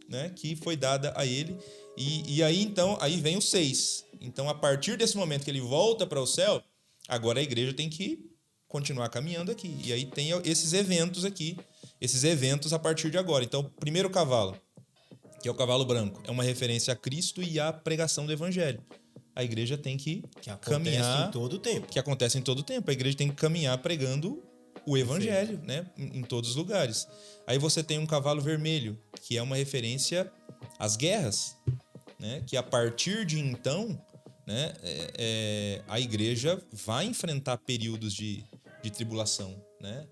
né, que foi dada a ele. E aí, então, aí vem o 6. Então, a partir desse momento que ele volta para o céu, agora a igreja tem que continuar caminhando aqui. E aí tem esses eventos aqui, esses eventos a partir de agora. Então, o primeiro cavalo, que é o cavalo branco, é uma referência a Cristo e à pregação do Evangelho. A igreja tem que caminhar... em todo o tempo. Que acontece em todo o tempo. A igreja tem que caminhar pregando o Evangelho, né? Em todos os lugares. Aí você tem um cavalo vermelho, que é uma referência às guerras, né? Que a partir de então, né, a igreja vai enfrentar períodos de tribulação, né?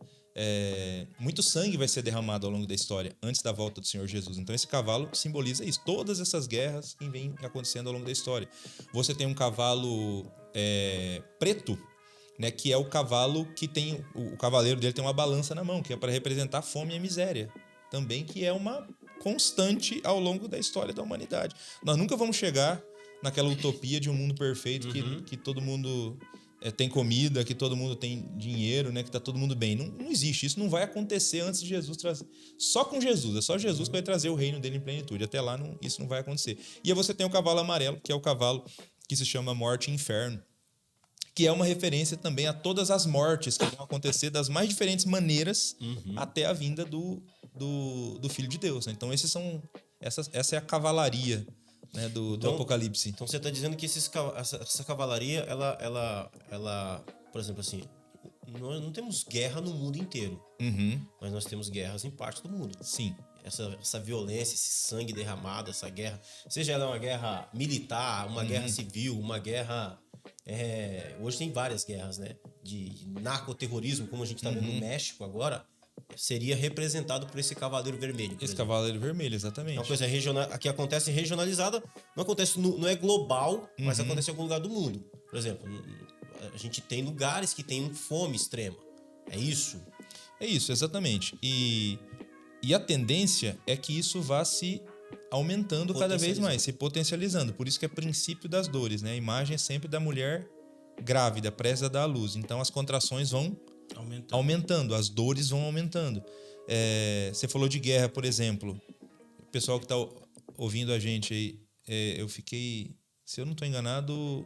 Muito sangue vai ser derramado ao longo da história, antes da volta do Senhor Jesus. Então esse cavalo simboliza isso. Todas essas guerras que vêm acontecendo ao longo da história. Você tem um cavalo preto, né, que é o cavalo que tem... O cavaleiro dele tem uma balança na mão, que é para representar a fome e a miséria. Também que é uma constante ao longo da história da humanidade. Nós nunca vamos chegar naquela utopia de um mundo perfeito que todo mundo... tem comida, que todo mundo tem dinheiro, né? Que tá todo mundo bem. Não existe. Isso não vai acontecer antes de Jesus trazer. Só com Jesus. É só Jesus que vai trazer o reino dele em plenitude. Até lá, isso não vai acontecer. E aí você tem o cavalo amarelo, que é o cavalo que se chama Morte e Inferno, que é uma referência também a todas as mortes que vão acontecer das mais diferentes maneiras até a vinda do Filho de Deus. Né? Então, essa é a cavalaria, né, do Apocalipse. Então você está dizendo que essa cavalaria, ela, por exemplo, assim, nós não temos guerra no mundo inteiro, mas nós temos guerras em parte do mundo. Sim. Essa violência, esse sangue derramado, essa guerra, seja ela uma guerra militar, uma guerra civil, uma guerra... hoje tem várias guerras, né? De narcoterrorismo, como a gente está vendo no México agora, seria representado por esse cavaleiro vermelho. Esse cavaleiro vermelho, exatamente. É uma coisa regional, que acontece regionalizada, não acontece, não é global, mas acontece em algum lugar do mundo. Por exemplo, a gente tem lugares que tem fome extrema. É isso? É isso, exatamente. E a tendência é que isso vá se aumentando cada vez mais, se potencializando. Por isso que é princípio das dores, né? A imagem é sempre da mulher grávida, prestes a dar à luz. Então as contrações vão aumentando, as dores vão aumentando. Você falou de guerra, por exemplo. O pessoal que está ouvindo a gente aí, eu fiquei, se eu não estou enganado,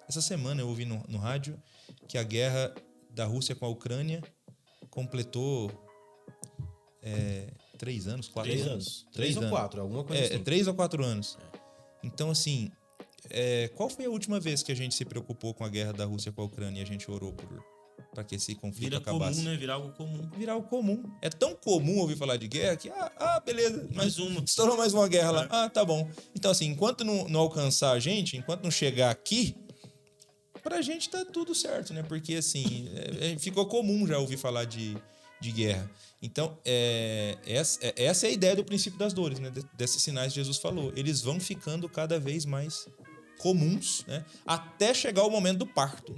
essa semana eu ouvi no rádio que a guerra da Rússia com a Ucrânia completou 3 anos, 4 anos. 3 ou 4, alguma coisa assim. 3 ou 4 anos. Então, assim, qual foi a última vez que a gente se preocupou com a guerra da Rússia com a Ucrânia e a gente orou para que esse conflito acabasse? Comum, né? Virar algo comum. Virar algo comum. É tão comum ouvir falar de guerra que, beleza. Mais uma. Estourou mais uma guerra lá. Tá bom. Então, assim, enquanto não alcançar a gente, enquanto não chegar aqui, pra gente tá tudo certo, né? Porque, assim, ficou comum já ouvir falar de guerra. Então, essa é a ideia do princípio das dores, né? Desses sinais que Jesus falou. Eles vão ficando cada vez mais comuns, né? Até chegar o momento do parto,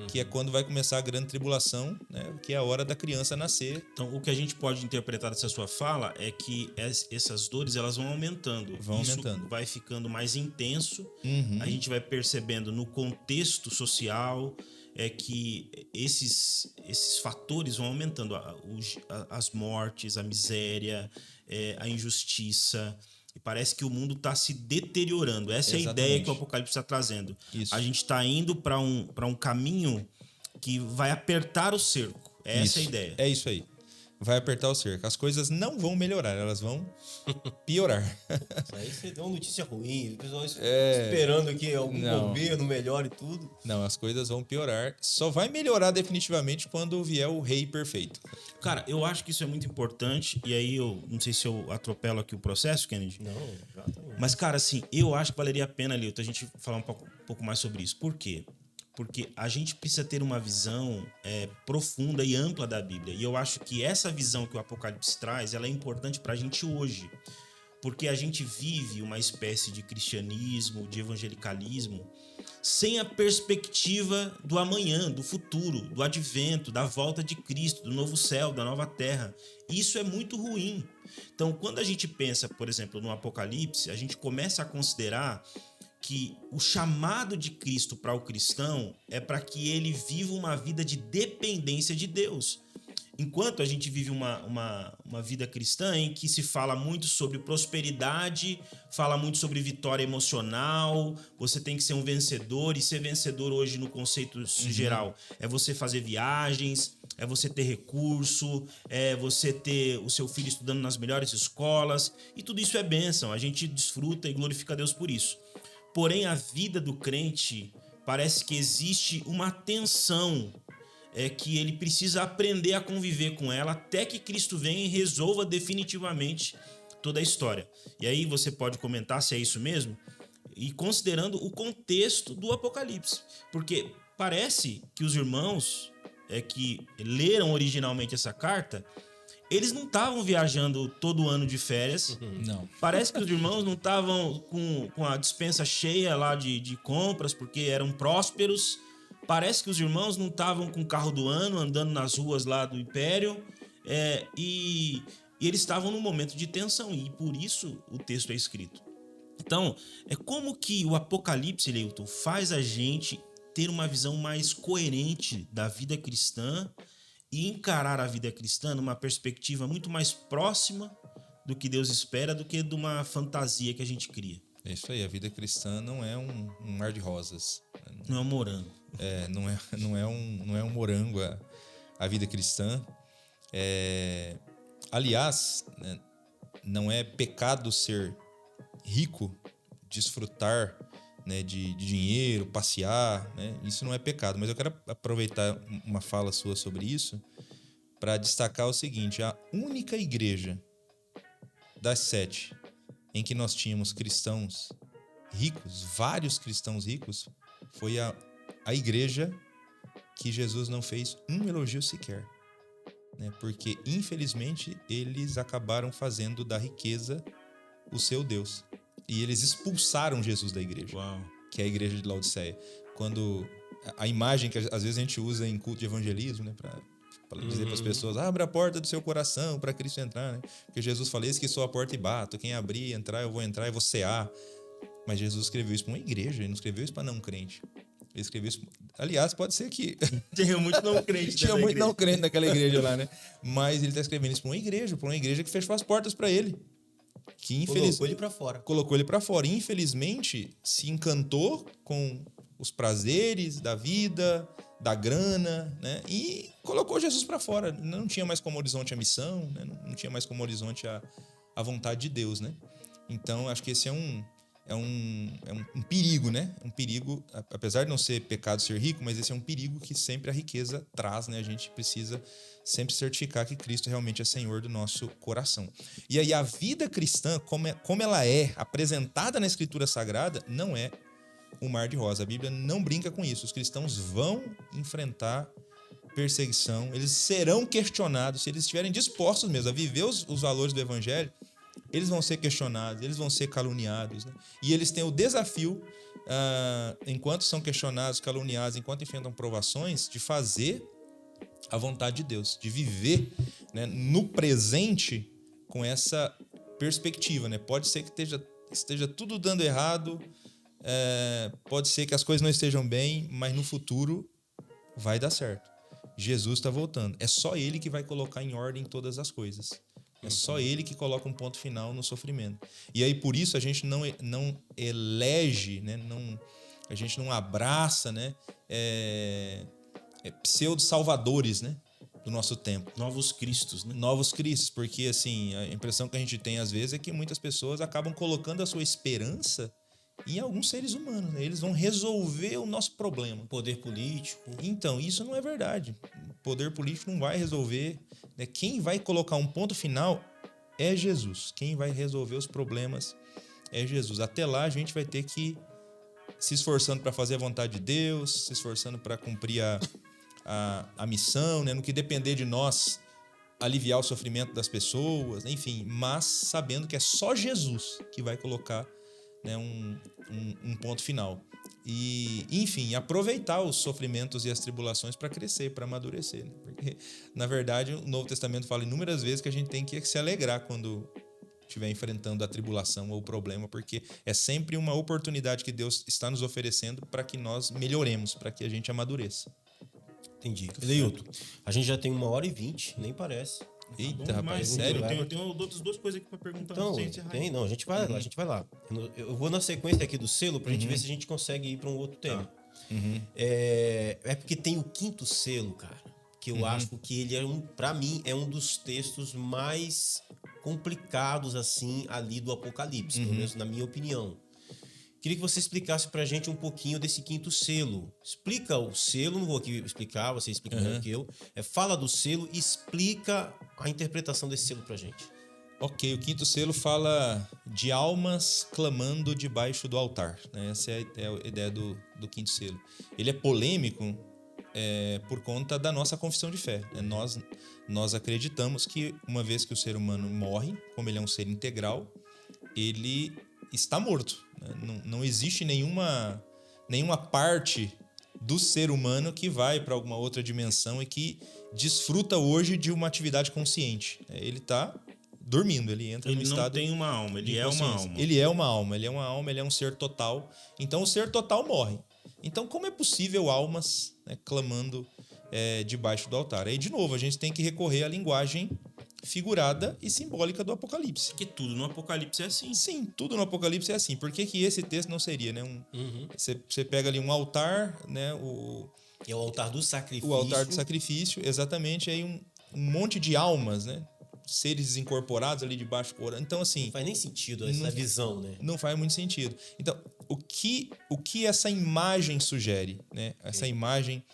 que é quando vai começar a grande tribulação, né? Que é a hora da criança nascer. Então, o que a gente pode interpretar dessa sua fala é que essas dores, elas vão aumentando. Isso vai ficando mais intenso. A gente vai percebendo no contexto social que esses fatores vão aumentando. As mortes, a miséria, a injustiça. E parece que o mundo está se deteriorando. Essa é a ideia que o Apocalipse está trazendo. Isso. A gente está indo para um caminho que vai apertar o cerco. Essa é a ideia. É isso aí. Vai apertar o cerco. As coisas não vão melhorar, elas vão piorar. Aí você deu uma notícia ruim, o pessoal esperando que algum governo melhore tudo. Não, as coisas vão piorar. Só vai melhorar definitivamente quando vier o rei perfeito. Cara, eu acho que isso é muito importante. E aí eu não sei se eu atropelo aqui o processo, Kennedy. Não, exatamente. Mas, cara, assim, eu acho que valeria a pena, Lilton, a gente falar um pouco mais sobre isso. Por quê? Porque a gente precisa ter uma visão profunda e ampla da Bíblia. E eu acho que essa visão que o Apocalipse traz, ela é importante pra gente hoje. Porque a gente vive uma espécie de cristianismo, de evangelicalismo, sem a perspectiva do amanhã, do futuro, do advento, da volta de Cristo, do novo céu, da nova terra. Isso é muito ruim. Então, quando a gente pensa, por exemplo, no Apocalipse, a gente começa a considerar que o chamado de Cristo para o cristão é para que ele viva uma vida de dependência de Deus. Enquanto a gente vive uma vida cristã em que se fala muito sobre prosperidade, fala muito sobre vitória emocional, você tem que ser um vencedor, e ser vencedor hoje no conceito geral é você fazer viagens, é você ter recurso, é você ter o seu filho estudando nas melhores escolas, e tudo isso é bênção, a gente desfruta e glorifica a Deus por isso. Porém, a vida do crente parece que existe uma tensão que ele precisa aprender a conviver com ela até que Cristo venha e resolva definitivamente toda a história. E aí você pode comentar se é isso mesmo, e considerando o contexto do Apocalipse. Porque parece que os irmãos que leram originalmente essa carta, eles não estavam viajando todo ano de férias. Não. Parece que os irmãos não estavam com a despensa cheia lá de compras, porque eram prósperos. Parece que os irmãos não estavam com o carro do ano, andando nas ruas lá do Império. E eles estavam num momento de tensão, e por isso o texto é escrito. Então, como que o Apocalipse, Lilton, faz a gente ter uma visão mais coerente da vida cristã e encarar a vida cristã numa perspectiva muito mais próxima do que Deus espera, do que de uma fantasia que a gente cria. É isso aí, a vida cristã não é um mar de rosas. Não é um morango. Não é um morango a vida cristã. Aliás, né, não é pecado ser rico, desfrutar, né, de dinheiro, passear, né? Isso não é pecado. Mas eu quero aproveitar uma fala sua sobre isso para destacar o seguinte: a única igreja das 7 em que nós tínhamos cristãos ricos, vários cristãos ricos, foi a igreja que Jesus não fez um elogio sequer, né? Porque, infelizmente, eles acabaram fazendo da riqueza o seu Deus. E eles expulsaram Jesus da igreja. Uau. Que é a igreja de Laodiceia. Quando a imagem que às vezes a gente usa em culto de evangelismo, né, para para dizer para as pessoas, abra a porta do seu coração para Cristo entrar, né? Porque Jesus falou, eis que sou a porta e bato, quem abrir e entrar, eu vou cear. Mas Jesus escreveu isso para uma igreja, ele não escreveu isso para não crente. Ele escreveu isso... Aliás, pode ser que... Tinha muito não crente. Tinha muito não crente naquela igreja lá, né? Mas ele está escrevendo isso para uma igreja que fechou as portas para ele. Que Colocou ele para fora. Colocou ele para fora. E, infelizmente, se encantou com os prazeres da vida, da grana, né? E colocou Jesus para fora. Não tinha mais como horizonte a missão, né? Não tinha mais como horizonte a vontade de Deus, né? Então, acho que esse é um perigo, né? Um perigo, apesar de não ser pecado ser rico, mas esse é um perigo que sempre a riqueza traz, né? A gente precisa sempre certificar que Cristo realmente é Senhor do nosso coração. E aí a vida cristã, como ela é apresentada na Escritura Sagrada, não é um mar de rosa. A Bíblia não brinca com isso. Os cristãos vão enfrentar perseguição, eles serão questionados, se eles estiverem dispostos mesmo a viver os valores do Evangelho, eles vão ser questionados, eles vão ser caluniados, né? E eles têm o desafio, enquanto são questionados, caluniados, enquanto enfrentam provações, de fazer a vontade de Deus, de viver, né, no presente com essa perspectiva, né? Pode ser que esteja tudo dando errado, pode ser que as coisas não estejam bem, mas no futuro vai dar certo. Jesus está voltando. É só Ele que vai colocar em ordem todas as coisas. É só Ele que coloca um ponto final no sofrimento. E aí, por isso, a gente não elege, né? A gente não abraça, né? Pseudo-salvadores, né? Do nosso tempo. Novos Cristos, né? Novos Cristos, porque assim, a impressão que a gente tem às vezes é que muitas pessoas acabam colocando a sua esperança em alguns seres humanos, né? Eles vão resolver o nosso problema. Poder político. Então, isso não é verdade. O poder político não vai resolver, né? Quem vai colocar um ponto final é Jesus. Quem vai resolver os problemas é Jesus. Até lá, a gente vai ter que se esforçando para fazer a vontade de Deus, se esforçando para cumprir a missão, né? No que depender de nós, aliviar o sofrimento das pessoas, enfim, mas sabendo que é só Jesus que vai colocar, né, um ponto final. E, enfim, aproveitar os sofrimentos e as tribulações para crescer, para amadurecer, né? Porque, na verdade, o Novo Testamento fala inúmeras vezes que a gente tem que se alegrar quando estiver enfrentando a tribulação ou o problema, porque é sempre uma oportunidade que Deus está nos oferecendo para que nós melhoremos, para que a gente amadureça. Entendi. Eleilton, a gente já tem 1h20, nem parece. Eita, rapaz, Mas, sério? Eu tenho outras duas coisas aqui para perguntar. Então, a gente vai lá, a gente vai lá. Eu vou na sequência aqui do selo pra gente ver se a gente consegue ir para um outro tema. É porque tem o quinto selo, cara, que eu acho que ele pra mim, é um dos textos mais complicados, assim, ali do Apocalipse, pelo menos na minha opinião. Queria que você explicasse pra gente um pouquinho desse quinto selo. Explica o selo, não vou aqui explicar, você explica melhor que eu. Fala do selo e explica a interpretação desse selo pra gente. Ok, o quinto selo fala de almas clamando debaixo do altar, né? Essa é a ideia do quinto selo. Ele é polêmico por conta da nossa confissão de fé, né? Nós acreditamos que uma vez que o ser humano morre, como ele é um ser integral, ele está morto. Não existe nenhuma parte do ser humano que vai para alguma outra dimensão e que desfruta hoje de uma atividade consciente. Ele está dormindo, ele entra no estado... Ele não tem uma alma, ele é uma alma. Ele é uma alma, ele é um ser total. Então o ser total morre. Então como é possível almas, né, clamando debaixo do altar? Aí de novo a gente tem que recorrer à linguagem figurada e simbólica do Apocalipse. Porque tudo no Apocalipse é assim. Sim, tudo no Apocalipse é assim. Por que esse texto não seria, né? Você pega ali um altar, né? É o altar do sacrifício. O altar do sacrifício, exatamente. Aí um monte de almas, né? Seres incorporados ali debaixo do Então, assim... Não faz nem sentido essa visão, né? Não faz muito sentido. Então, o que essa imagem sugere, né? Essa imagem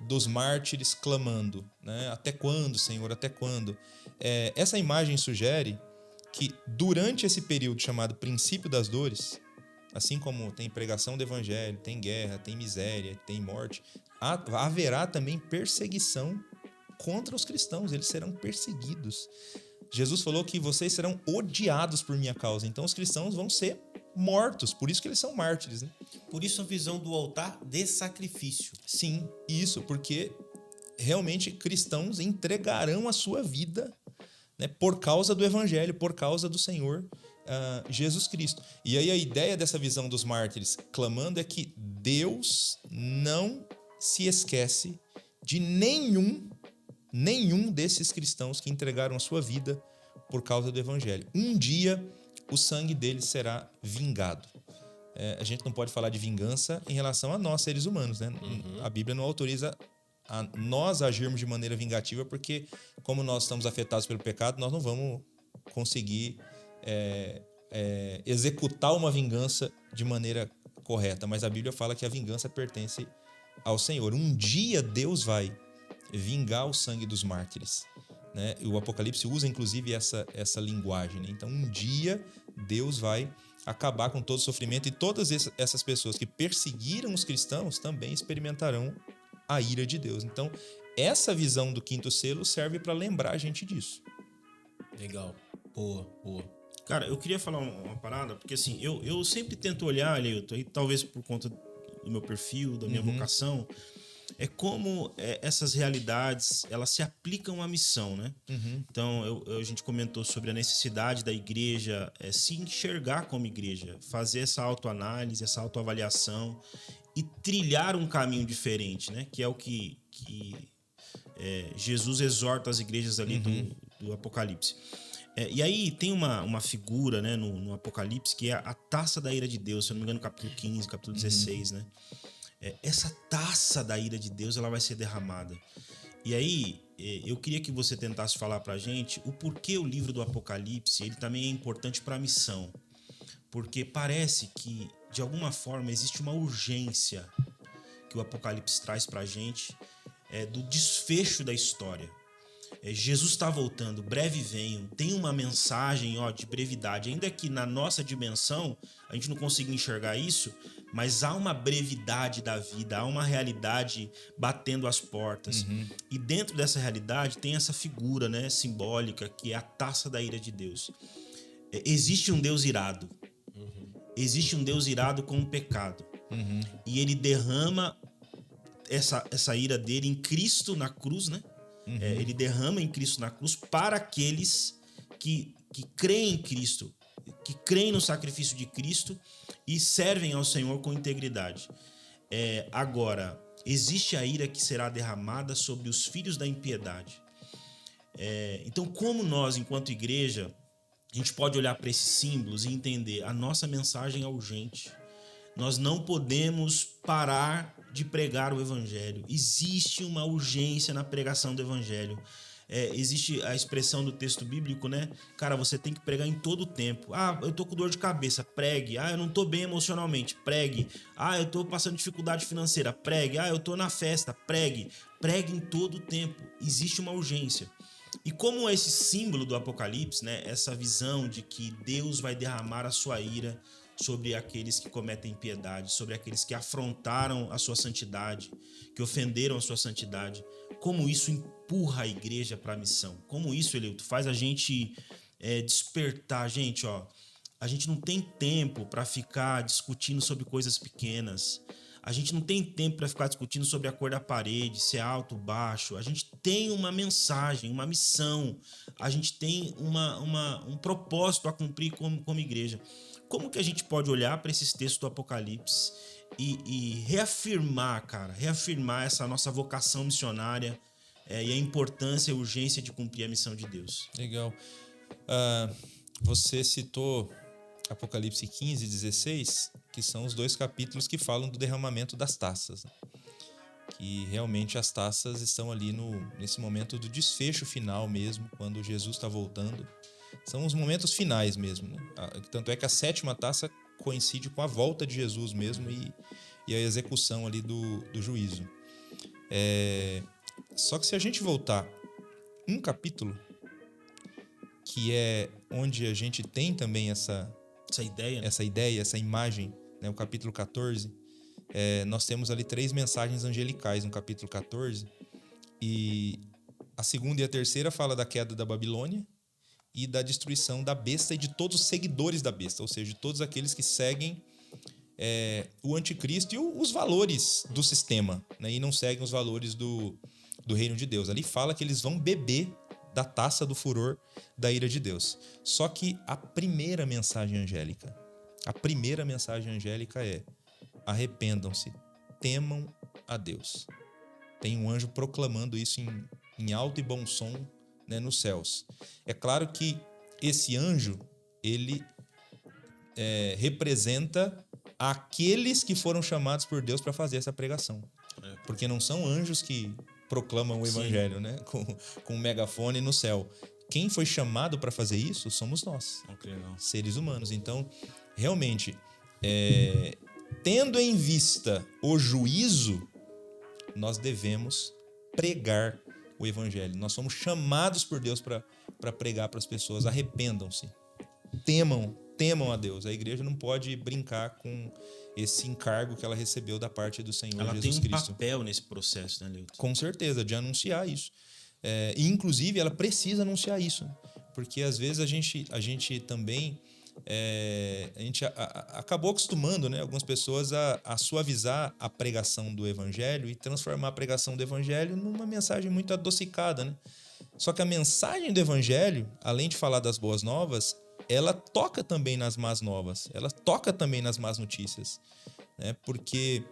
dos mártires clamando, né? Até quando, Senhor? Até quando? Essa imagem sugere que durante esse período chamado princípio das dores, assim como tem pregação do evangelho, tem guerra, tem miséria, tem morte, haverá também perseguição contra os cristãos, eles serão perseguidos. Jesus falou que vocês serão odiados por minha causa, então os cristãos vão ser mortos, por isso que eles são mártires, né? Por isso a visão do altar de sacrifício. Sim, isso, porque realmente cristãos entregarão a sua vida, né, por causa do evangelho, por causa do Senhor Jesus Cristo. E aí a ideia dessa visão dos mártires clamando é que Deus não se esquece de nenhum desses cristãos que entregaram a sua vida por causa do evangelho. Um dia o sangue deles será vingado. A gente não pode falar de vingança em relação a nós, seres humanos, né? A Bíblia não autoriza a nós agirmos de maneira vingativa, porque como nós estamos afetados pelo pecado, nós não vamos conseguir executar uma vingança de maneira correta. Mas a Bíblia fala que a vingança pertence ao Senhor. Um dia Deus vai vingar o sangue dos mártires, né? E o Apocalipse usa inclusive essa linguagem, né? Então um dia Deus vai acabar com todo o sofrimento, e todas essas pessoas que perseguiram os cristãos também experimentarão a ira de Deus. Então essa visão do quinto selo serve para lembrar a gente disso. Legal. Boa. Cara, eu queria falar uma parada, porque assim, eu sempre tento olhar, Leilton, e talvez por conta do meu perfil, da minha vocação, é como essas realidades, elas se aplicam à missão, né? Então, a gente comentou sobre a necessidade da igreja se enxergar como igreja, fazer essa autoanálise, essa autoavaliação e trilhar um caminho diferente, né? Que é o que Jesus exorta as igrejas ali do Apocalipse. E aí tem uma figura, né, no Apocalipse, que é a taça da ira de Deus, se eu não me engano, capítulo 15, capítulo 16, né? Essa taça da ira de Deus, ela vai ser derramada. E aí, eu queria que você tentasse falar pra gente o porquê o livro do Apocalipse, ele também é importante para a missão. Porque parece que, de alguma forma, existe uma urgência que o Apocalipse traz pra gente do desfecho da história. Jesus está voltando, breve venham. Tem uma mensagem de brevidade, ainda que na nossa dimensão a gente não consiga enxergar isso, mas há uma brevidade da vida, há uma realidade batendo as portas. E dentro dessa realidade tem essa figura, né, simbólica, que é a taça da ira de Deus. Existe um Deus irado. Existe um Deus irado com o pecado. E ele derrama essa ira dele em Cristo na cruz, né? Ele derrama em Cristo na cruz para aqueles que creem em Cristo, que creem no sacrifício de Cristo e servem ao Senhor com integridade. Agora, existe a ira que será derramada sobre os filhos da impiedade. Então, como nós, enquanto igreja, a gente pode olhar para esses símbolos e entender a nossa mensagem é urgente. Nós não podemos parar de pregar o evangelho. Existe uma urgência na pregação do evangelho. Existe a expressão do texto bíblico, né? Cara, você tem que pregar em todo o tempo. Eu tô com dor de cabeça, pregue. Eu não tô bem emocionalmente, pregue. Eu tô passando dificuldade financeira, pregue. Eu tô na festa, pregue. Pregue em todo o tempo. Existe uma urgência. E como esse símbolo do Apocalipse, né? Essa visão de que Deus vai derramar a sua ira sobre aqueles que cometem impiedade, sobre aqueles que afrontaram a sua santidade, que ofenderam a sua santidade. Como isso empurra a igreja para a missão? Como isso, Eleuto, faz a gente despertar? Gente, a gente não tem tempo para ficar discutindo sobre coisas pequenas. A gente não tem tempo para ficar discutindo sobre a cor da parede, se é alto ou baixo. A gente tem uma mensagem, uma missão. A gente tem um propósito a cumprir como igreja. Como que a gente pode olhar para esses textos do Apocalipse e reafirmar essa nossa vocação missionária e a importância e a urgência de cumprir a missão de Deus? Legal. Você citou Apocalipse 15 e 16, que são os 2 capítulos que falam do derramamento das taças. Que realmente as taças estão ali nesse momento do desfecho final mesmo, quando Jesus está voltando. São os momentos finais mesmo, né? Tanto é que a 7ª taça coincide com a volta de Jesus mesmo e a execução ali do juízo. Só que se a gente voltar um capítulo, que é onde a gente tem também essa ideia, né? essa imagem, né? O capítulo 14, nós temos ali 3 mensagens angelicais no capítulo 14, e a 2ª e a 3ª fala da queda da Babilônia e da destruição da besta e de todos os seguidores da besta, ou seja, de todos aqueles que seguem o anticristo e os valores do sistema, né? E não seguem os valores do do reino de Deus. Ali fala que eles vão beber da taça do furor da ira de Deus. Só que a primeira mensagem angélica é: arrependam-se, temam a Deus. Tem um anjo proclamando isso em alto e bom som, né, nos céus. É claro que esse anjo, ele representa aqueles que foram chamados por Deus para fazer essa pregação. Porque não são anjos que proclamam o evangelho, né, com um megafone no céu. Quem foi chamado para fazer isso somos nós, seres humanos. Então, realmente, tendo em vista o juízo, nós devemos pregar o evangelho. Nós somos chamados por Deus para pregar para as pessoas. Arrependam-se, temam a Deus. A igreja não pode brincar com esse encargo que ela recebeu da parte do Senhor Jesus Cristo. Ela tem um papel nesse processo, né, Leuton? Com certeza, de anunciar isso. E, inclusive, ela precisa anunciar isso. Porque, às vezes, a gente também... a gente acabou acostumando, né, algumas pessoas a suavizar a pregação do evangelho e transformar a pregação do evangelho numa mensagem muito adocicada, né? Só que a mensagem do evangelho, além de falar das boas novas, ela toca também nas más novas, ela toca também nas más notícias, né? Porque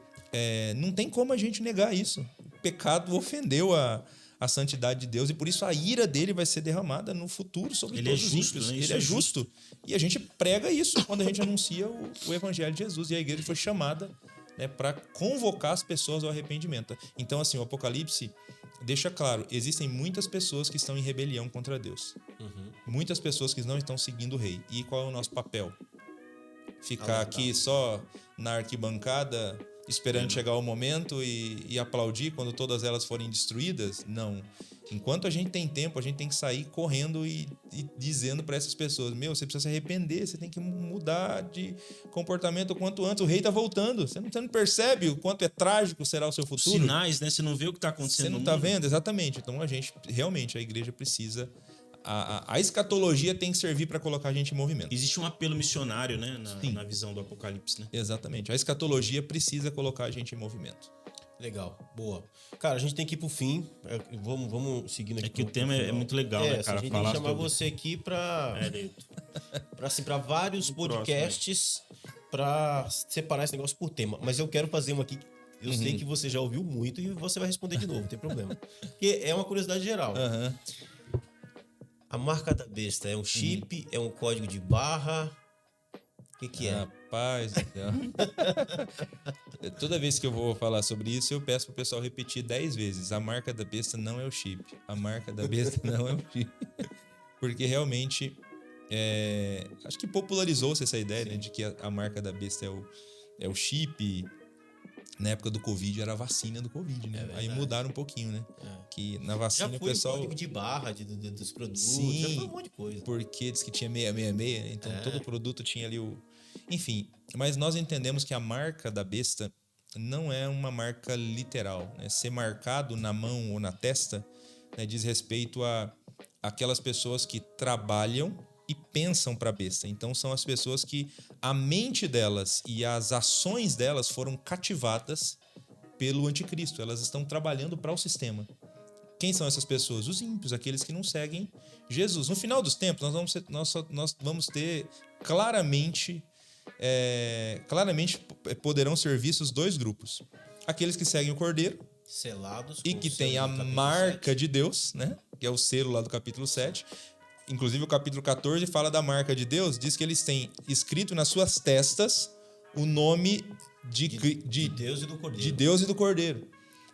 não tem como a gente negar isso. O pecado ofendeu a santidade de Deus e por isso a ira dele vai ser derramada no futuro sobre todos os ímpios. Né? Ele é justo. E a gente prega isso quando a gente anuncia o evangelho de Jesus. E a igreja foi chamada, né, para convocar as pessoas ao arrependimento. Então, assim, o Apocalipse deixa claro, existem muitas pessoas que estão em rebelião contra Deus. Muitas pessoas que não estão seguindo o rei. E qual é o nosso papel? Ficar aqui só na arquibancada esperando chegar o momento e aplaudir quando todas elas forem destruídas? Não. Enquanto a gente tem tempo, a gente tem que sair correndo e dizendo para essas pessoas: você precisa se arrepender, você tem que mudar de comportamento o quanto antes. O rei está voltando. Você não percebe o quanto é trágico será o seu futuro? Sinais, né? Você não vê o que está acontecendo. Você não está vendo? Exatamente. Então, a igreja precisa... A escatologia tem que servir para colocar a gente em movimento. Existe um apelo missionário, né, na visão do Apocalipse, né? Exatamente. A escatologia precisa colocar a gente em movimento. Legal, boa. Cara, a gente tem que ir pro fim. Vamos seguindo aqui. É que o tema é muito legal, né, cara? A gente tem que chamar você aqui para vários podcasts para separar esse negócio por tema. Mas eu quero fazer uma aqui. Eu sei que você já ouviu muito e você vai responder de novo, não tem problema. Porque é uma curiosidade geral. A marca da besta é um chip, é um código de barra? O que é? Rapaz, toda vez que eu vou falar sobre isso, eu peço pro pessoal repetir 10 vezes. A marca da besta não é o chip. A marca da besta não é o chip. Porque realmente, acho que popularizou-se essa ideia, né, de que a marca da besta é o chip. Na época do Covid era a vacina do Covid, né? Aí mudaram um pouquinho, né? Que na vacina já foi o pessoal... código de barra dos produtos, Sim, já foi um monte de coisa. Porque diz que tinha 666, né? Então todo produto tinha ali o... Enfim, mas nós entendemos que a marca da besta não é uma marca literal, né? Ser marcado na mão ou na testa, né, diz respeito a aquelas pessoas que trabalham e pensam para a besta. Então são as pessoas que a mente delas e as ações delas foram cativadas pelo anticristo. Elas estão trabalhando para o sistema. Quem são essas pessoas? Os ímpios, aqueles que não seguem Jesus. No final dos tempos, nós vamos ter claramente poderão ser vistos dois grupos. Aqueles que seguem o Cordeiro, selados, e que tem a marca de Deus, né? Que é o selo lá do capítulo 7. Inclusive o capítulo 14 fala da marca de Deus, diz que eles têm escrito nas suas testas o nome de Deus e do Cordeiro. De Deus e do Cordeiro.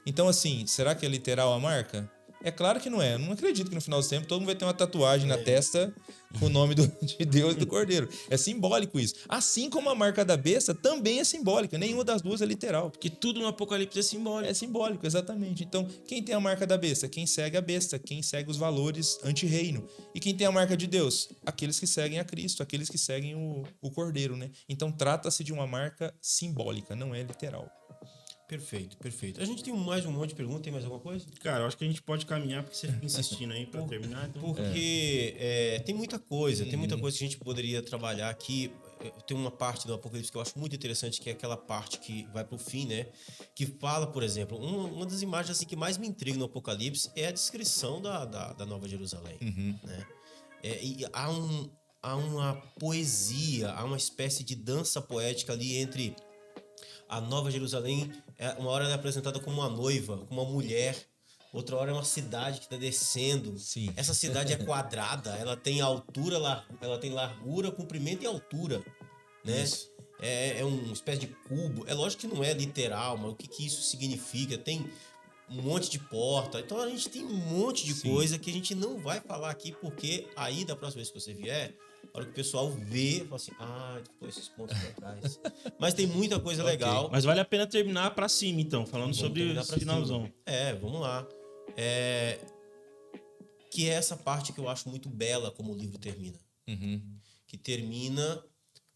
Então, assim, será que é literal a marca? É claro que não é. Eu não acredito que no final do tempo todo mundo vai ter uma tatuagem na testa com o nome de Deus e do Cordeiro. É simbólico isso. Assim como a marca da besta também é simbólica. Nenhuma das duas é literal. Porque tudo no Apocalipse é simbólico. É simbólico, exatamente. Então, quem tem a marca da besta? Quem segue a besta. Quem segue os valores anti-reino. E quem tem a marca de Deus? Aqueles que seguem a Cristo. Aqueles que seguem o Cordeiro, né? Então, trata-se de uma marca simbólica, não é literal. Perfeito, perfeito. A gente tem mais um monte de perguntas, tem mais alguma coisa? Cara, eu acho que a gente pode caminhar, porque você fica insistindo aí pra terminar. Então... Porque tem muita coisa, tem muita coisa que a gente poderia trabalhar aqui. tem uma parte do Apocalipse que eu acho muito interessante, que é aquela parte que vai pro fim, né? Que fala, por exemplo, uma das imagens assim, que mais me intriga no Apocalipse é a descrição da Nova Jerusalém, né? E há uma poesia, há uma espécie de dança poética ali entre a Nova Jerusalém. Uma hora ela é apresentada como uma noiva, como uma mulher. Outra hora é uma cidade que está descendo. Sim. Essa cidade é quadrada, ela tem altura, ela tem largura, comprimento e altura, né? Isso. É uma espécie de cubo. É lógico que não é literal, mas o que isso significa? Tem um monte de porta. Então a gente tem um monte de coisa que a gente não vai falar aqui, porque aí da próxima vez que você vier, a hora que o pessoal vê, fala assim, ficou esses pontos pra trás. Mas tem muita coisa legal. Mas vale a pena terminar pra cima, então, falando sobre esse finalzão. Vamos lá. Que é essa parte que eu acho muito bela como o livro termina. Que termina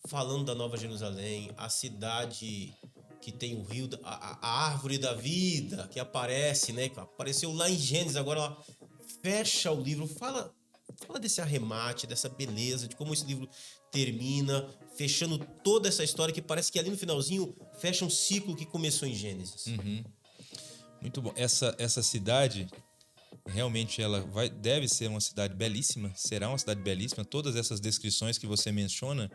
falando da Nova Jerusalém, a cidade que tem o rio, a árvore da vida que aparece, né? Que apareceu lá em Gênesis, agora ela fecha o livro, fala desse arremate, dessa beleza, de como esse livro termina, fechando toda essa história que parece que ali no finalzinho fecha um ciclo que começou em Gênesis. Muito bom. Essa cidade, realmente, ela deve ser uma cidade belíssima, será uma cidade belíssima. Todas essas descrições que você menciona,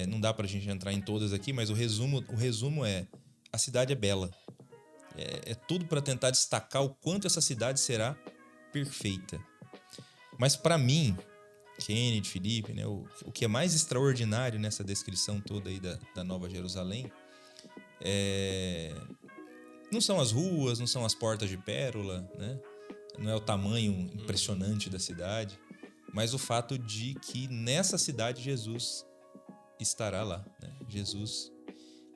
não dá pra gente entrar em todas aqui, mas o resumo é: a cidade é bela. É tudo para tentar destacar o quanto essa cidade será perfeita. Mas para mim, Kennedy, Felipe, né, o que é mais extraordinário nessa descrição toda aí da Nova Jerusalém não são as ruas, não são as portas de pérola, né? Não é o tamanho impressionante da cidade, mas o fato de que nessa cidade Jesus estará lá, né? Jesus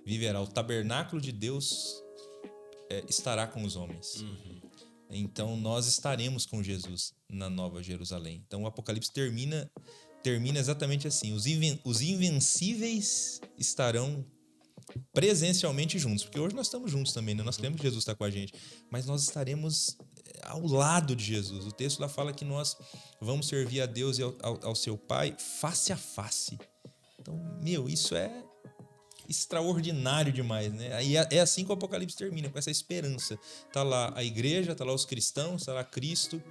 viverá, o tabernáculo de Deus estará com os homens. Então nós estaremos com Jesus na Nova Jerusalém. Então o Apocalipse termina exatamente assim: os invencíveis estarão presencialmente juntos, porque hoje nós estamos juntos também, né? Nós cremos que Jesus está com a gente, mas nós estaremos ao lado de Jesus. O texto lá fala que nós vamos servir a Deus e ao seu Pai face a face. Então, isso é extraordinário demais, né? E é assim que o Apocalipse termina, com essa esperança. Tá lá a igreja, tá lá os cristãos, tá lá Cristo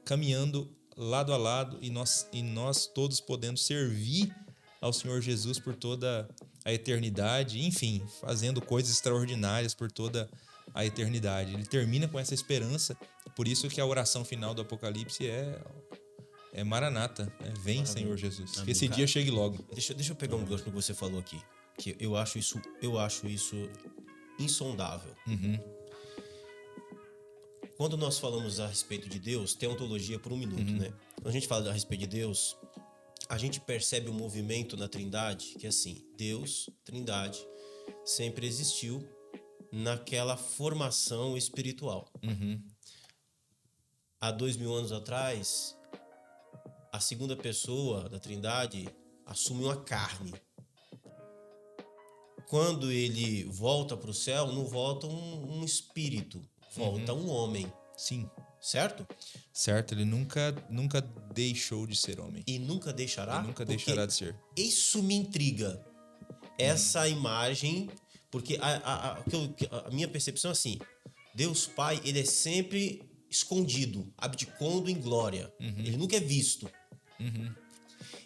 caminhando lado a lado e nós todos podendo servir ao Senhor Jesus por toda a eternidade, enfim, fazendo coisas extraordinárias por toda a eternidade. Ele termina com essa esperança, por isso que a oração final do Apocalipse é Maranata, né? Vem, Senhor Jesus. Amém. Que esse dia chegue logo. Deixa eu pegar um gancho no que você falou aqui, que eu acho isso insondável. Quando nós falamos a respeito de Deus, tem ontologia por um minuto, né? Quando a gente fala a respeito de Deus, a gente percebe um movimento na Trindade, que é assim: Deus, Trindade, sempre existiu naquela formação espiritual. Há 2000 anos atrás, a segunda pessoa da Trindade assume uma carne. Quando ele volta para o céu, não volta um espírito, volta um homem. Sim. Certo? Certo, ele nunca deixou de ser homem. E nunca deixará? Ele nunca deixará de ser. Isso me intriga. Essa imagem, porque a minha percepção é assim: Deus Pai, ele é sempre escondido, abdicando em glória. Ele nunca é visto.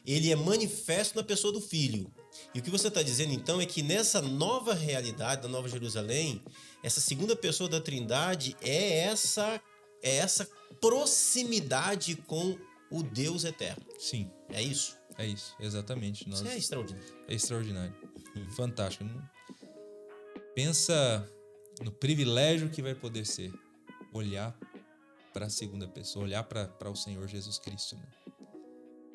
Ele é manifesto na pessoa do Filho. E o que você está dizendo, então, é que nessa nova realidade da Nova Jerusalém, essa segunda pessoa da Trindade é essa proximidade com o Deus eterno. Sim. É isso? É isso, exatamente. Isso é extraordinário. É extraordinário. Fantástico. Pensa no privilégio que vai poder ser olhar para a segunda pessoa, olhar para o Senhor Jesus Cristo, né?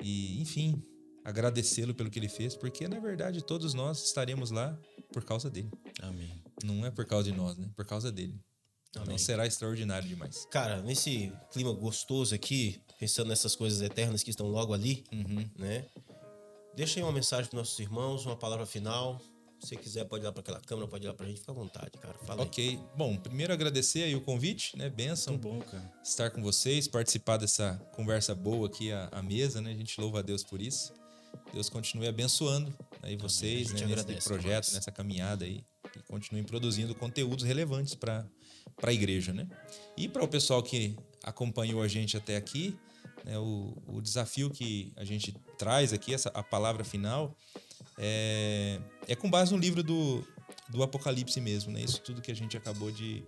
E, enfim, agradecê-lo pelo que ele fez, porque, na verdade, todos nós estaremos lá por causa dele. Amém. Não é por causa de nós, né? Por causa dele. Amém. Então será extraordinário demais. Cara, nesse clima gostoso aqui, pensando nessas coisas eternas que estão logo ali, né? Deixa aí uma mensagem para nossos irmãos, uma palavra final. Se você quiser, pode ir lá para aquela câmera, pode ir lá pra gente, fica à vontade, cara. Fala aí. Ok. Bom, primeiro agradecer aí o convite, né? Bênção. Muito bom, cara. Estar com vocês, participar dessa conversa boa aqui à mesa, né? A gente louva a Deus por isso. Deus continue abençoando aí vocês, né, nesse projeto, demais. nessa caminhada aí, e continuem produzindo conteúdos relevantes para a igreja, né? E para o pessoal que acompanhou a gente até aqui, né, o desafio que a gente traz aqui, a palavra final, é com base no livro do Apocalipse mesmo, né? Isso tudo que a gente acabou de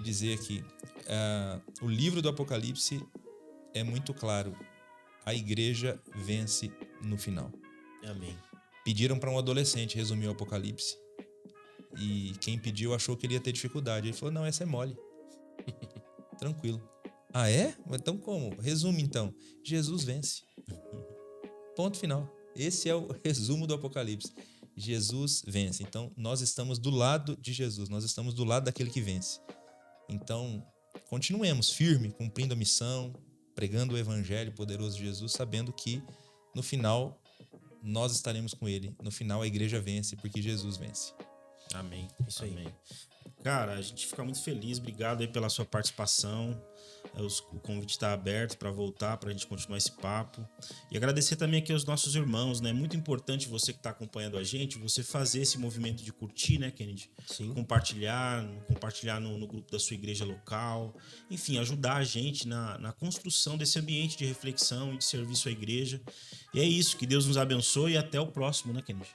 dizer aqui. O livro do Apocalipse é muito claro. A igreja vence no final. Amém. Pediram para um adolescente resumir o Apocalipse. E quem pediu achou que ele ia ter dificuldade. Ele falou, não, essa é mole. Tranquilo. Ah, é? Então como? Resume então. Jesus vence. Ponto final. Esse é o resumo do Apocalipse. Jesus vence. Então, nós estamos do lado de Jesus. Nós estamos do lado daquele que vence. Então, continuemos firme, cumprindo a missão, pregando o evangelho poderoso de Jesus, sabendo que, no final, nós estaremos com ele. No final, a igreja vence, porque Jesus vence. Amém. Isso aí. Amém. Cara, a gente fica muito feliz. Obrigado aí pela sua participação. O convite está aberto para voltar, para a gente continuar esse papo. E agradecer também aqui aos nossos irmãos, né? Muito importante você que está acompanhando a gente, você fazer esse movimento de curtir, né, Kennedy? Sim. Compartilhar no grupo da sua igreja local. Enfim, ajudar a gente na construção desse ambiente de reflexão e de serviço à igreja. E é isso. Que Deus nos abençoe e até o próximo, né, Kennedy?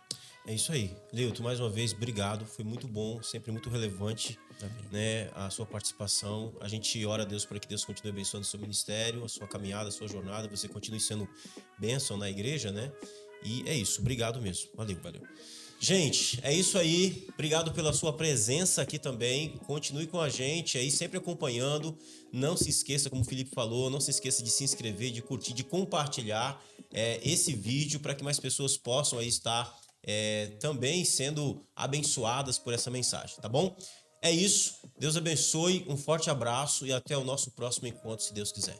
É isso aí. Leuto, mais uma vez, obrigado. Foi muito bom, sempre muito relevante, né, a sua participação. A gente ora a Deus para que Deus continue abençoando o seu ministério, a sua caminhada, a sua jornada. Você continue sendo bênção na igreja, né? E é isso. Obrigado mesmo. Valeu. Gente, é isso aí. Obrigado pela sua presença aqui também. Continue com a gente aí, sempre acompanhando. Não se esqueça, como o Felipe falou, não se esqueça de se inscrever, de curtir, de compartilhar esse vídeo para que mais pessoas possam aí estar também sendo abençoadas por essa mensagem, tá bom? É isso, Deus abençoe, um forte abraço e até o nosso próximo encontro, se Deus quiser.